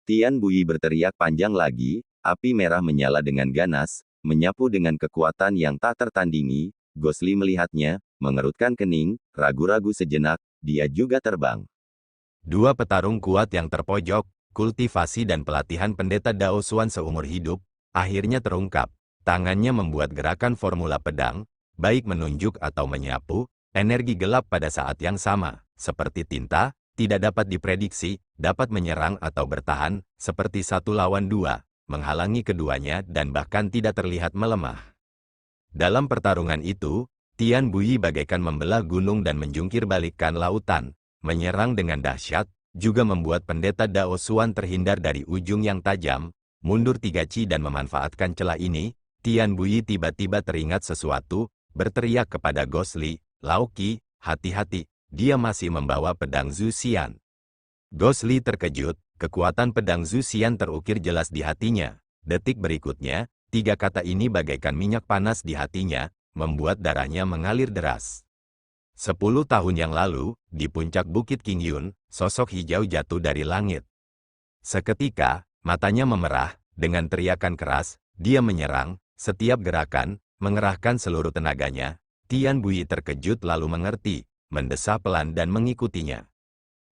Tian Buyi berteriak panjang lagi, api merah menyala dengan ganas, menyapu dengan kekuatan yang tak tertandingi. Gosli melihatnya, mengerutkan kening, ragu-ragu sejenak, dia juga terbang. Dua petarung kuat yang terpojok, kultivasi dan pelatihan pendeta Dao Xuan seumur hidup, akhirnya terungkap. Tangannya membuat gerakan formula pedang, baik menunjuk atau menyapu, energi gelap pada saat yang sama, seperti tinta, tidak dapat diprediksi, dapat menyerang atau bertahan, seperti 1 lawan 2, menghalangi keduanya dan bahkan tidak terlihat melemah. Dalam pertarungan itu, Tian Buyi bagaikan membelah gunung dan menjungkir balikkan lautan, menyerang dengan dahsyat, juga membuat pendeta Dao Xuan terhindar dari ujung yang tajam, mundur 3 ci dan memanfaatkan celah ini. Tian Buyi tiba-tiba teringat sesuatu, berteriak kepada Gosli, "Laoki, hati-hati, dia masih membawa pedang Zhu Xian." Gosli terkejut, kekuatan pedang Zhu Xian terukir jelas di hatinya. Detik berikutnya, 3 kata ini bagaikan minyak panas di hatinya, membuat darahnya mengalir deras. 10 tahun yang lalu, di puncak Bukit Qingyun, sosok hijau jatuh dari langit. Seketika, matanya memerah, dengan teriakan keras, dia menyerang, setiap gerakan, mengerahkan seluruh tenaganya. Tian Buyi terkejut lalu mengerti, mendesah pelan dan mengikutinya.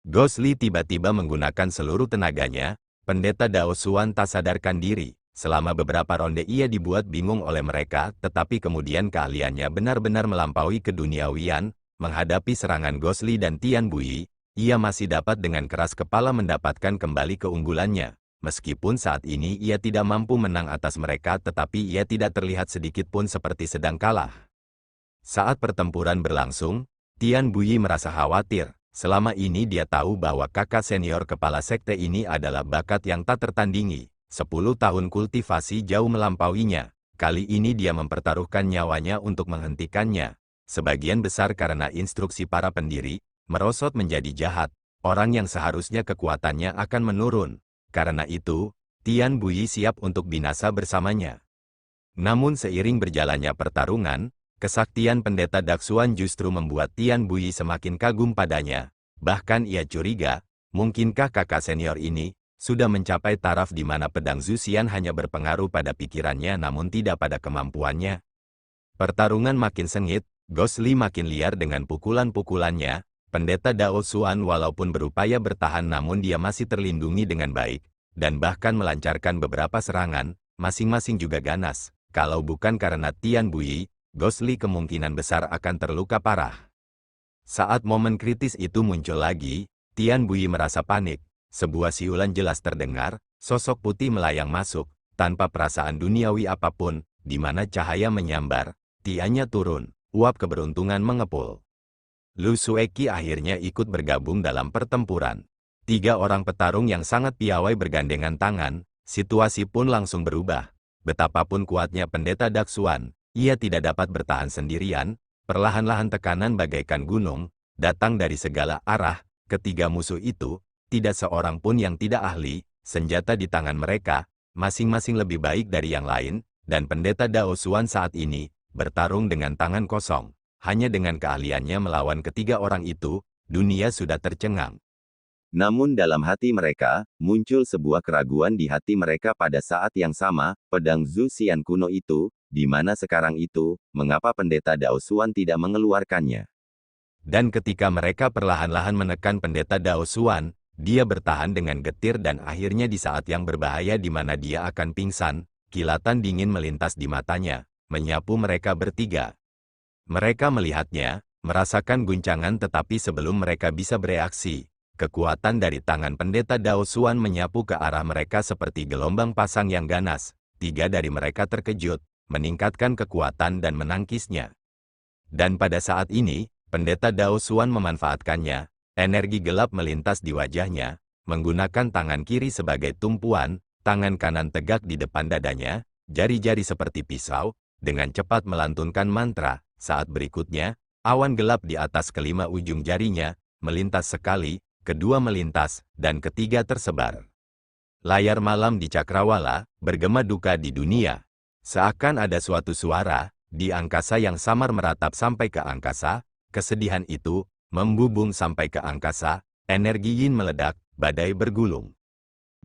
Gosli tiba-tiba menggunakan seluruh tenaganya, pendeta Dao Xuan tak sadarkan diri. Selama beberapa ronde ia dibuat bingung oleh mereka, tetapi kemudian keahliannya benar-benar melampaui keduniawian. Menghadapi serangan Gosli dan Tian Buyi, ia masih dapat dengan keras kepala mendapatkan kembali keunggulannya. Meskipun saat ini ia tidak mampu menang atas mereka, tetapi ia tidak terlihat sedikit pun seperti sedang kalah. Saat pertempuran berlangsung, Tian Buyi merasa khawatir. Selama ini dia tahu bahwa kakak senior kepala sekte ini adalah bakat yang tak tertandingi. 10 tahun kultivasi jauh melampauinya. Kali ini dia mempertaruhkan nyawanya untuk menghentikannya. Sebagian besar karena instruksi para pendiri, merosot menjadi jahat. Orang yang seharusnya kekuatannya akan menurun. Karena itu, Tian Buyi siap untuk binasa bersamanya. Namun seiring berjalannya pertarungan, kesaktian pendeta Daksuan justru membuat Tian Buyi semakin kagum padanya. Bahkan ia curiga, mungkinkah kakak senior ini sudah mencapai taraf di mana pedang Zuxian hanya berpengaruh pada pikirannya namun tidak pada kemampuannya. Pertarungan makin sengit, Ghost Li makin liar dengan pukulan-pukulannya. Pendeta Dao Xuan walaupun berupaya bertahan namun dia masih terlindungi dengan baik, dan bahkan melancarkan beberapa serangan, masing-masing juga ganas. Kalau bukan karena Tian Buyi, Ghost Li kemungkinan besar akan terluka parah. Saat momen kritis itu muncul lagi, Tian Buyi merasa panik. Sebuah siulan jelas terdengar, sosok putih melayang masuk, tanpa perasaan duniawi apapun, di mana cahaya menyambar, tiannya turun, uap keberuntungan mengepul. Lu Sueki akhirnya ikut bergabung dalam pertempuran. 3 orang petarung yang sangat piawai bergandengan tangan, situasi pun langsung berubah. Betapapun kuatnya pendeta Daksuan, ia tidak dapat bertahan sendirian. Perlahan-lahan tekanan bagaikan gunung, datang dari segala arah. Ketiga musuh itu, tidak seorang pun yang tidak ahli, senjata di tangan mereka, masing-masing lebih baik dari yang lain, dan pendeta Dao Xuan saat ini, bertarung dengan tangan kosong. Hanya dengan keahliannya melawan ketiga orang itu, dunia sudah tercengang. Namun dalam hati mereka, muncul sebuah keraguan di hati mereka pada saat yang sama, pedang Zuxian kuno itu, di mana sekarang itu, mengapa pendeta Dao Xuan tidak mengeluarkannya? Dan ketika mereka perlahan-lahan menekan pendeta Dao Xuan, dia bertahan dengan getir dan akhirnya di saat yang berbahaya di mana dia akan pingsan, kilatan dingin melintas di matanya, menyapu mereka bertiga. Mereka melihatnya, merasakan guncangan tetapi sebelum mereka bisa bereaksi, kekuatan dari tangan pendeta Dao Xuan menyapu ke arah mereka seperti gelombang pasang yang ganas. 3 dari mereka terkejut, meningkatkan kekuatan dan menangkisnya. Dan pada saat ini, pendeta Dao Xuan memanfaatkannya, energi gelap melintas di wajahnya, menggunakan tangan kiri sebagai tumpuan, tangan kanan tegak di depan dadanya, jari-jari seperti pisau, dengan cepat melantunkan mantra. Saat berikutnya, awan gelap di atas kelima ujung jarinya, melintas sekali, kedua melintas, dan ketiga tersebar. Layar malam di Cakrawala, bergema duka di dunia. Seakan ada suatu suara, di angkasa yang samar meratap sampai ke angkasa, kesedihan itu, membubung sampai ke angkasa, energi yin meledak, badai bergulung.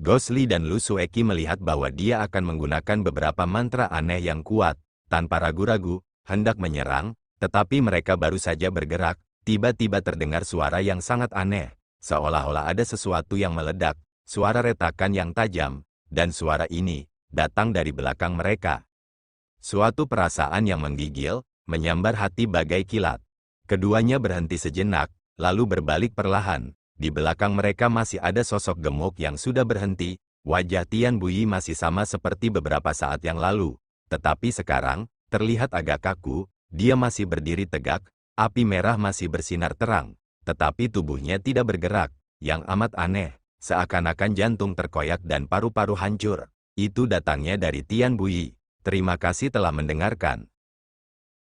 Ghost Li dan Lu Sueki melihat bahwa dia akan menggunakan beberapa mantra aneh yang kuat, tanpa ragu-ragu, hendak menyerang, tetapi mereka baru saja bergerak, tiba-tiba terdengar suara yang sangat aneh, seolah-olah ada sesuatu yang meledak, suara retakan yang tajam, dan suara ini datang dari belakang mereka. Suatu perasaan yang menggigil, menyambar hati bagai kilat. Keduanya berhenti sejenak, lalu berbalik perlahan. Di belakang mereka masih ada sosok gemuk yang sudah berhenti, wajah Tian Buyi masih sama seperti beberapa saat yang lalu, tetapi sekarang, terlihat agak kaku, dia masih berdiri tegak, api merah masih bersinar terang, tetapi tubuhnya tidak bergerak, yang amat aneh, seakan-akan jantung terkoyak dan paru-paru hancur. Itu datangnya dari Tian Buyi. Terima kasih telah mendengarkan.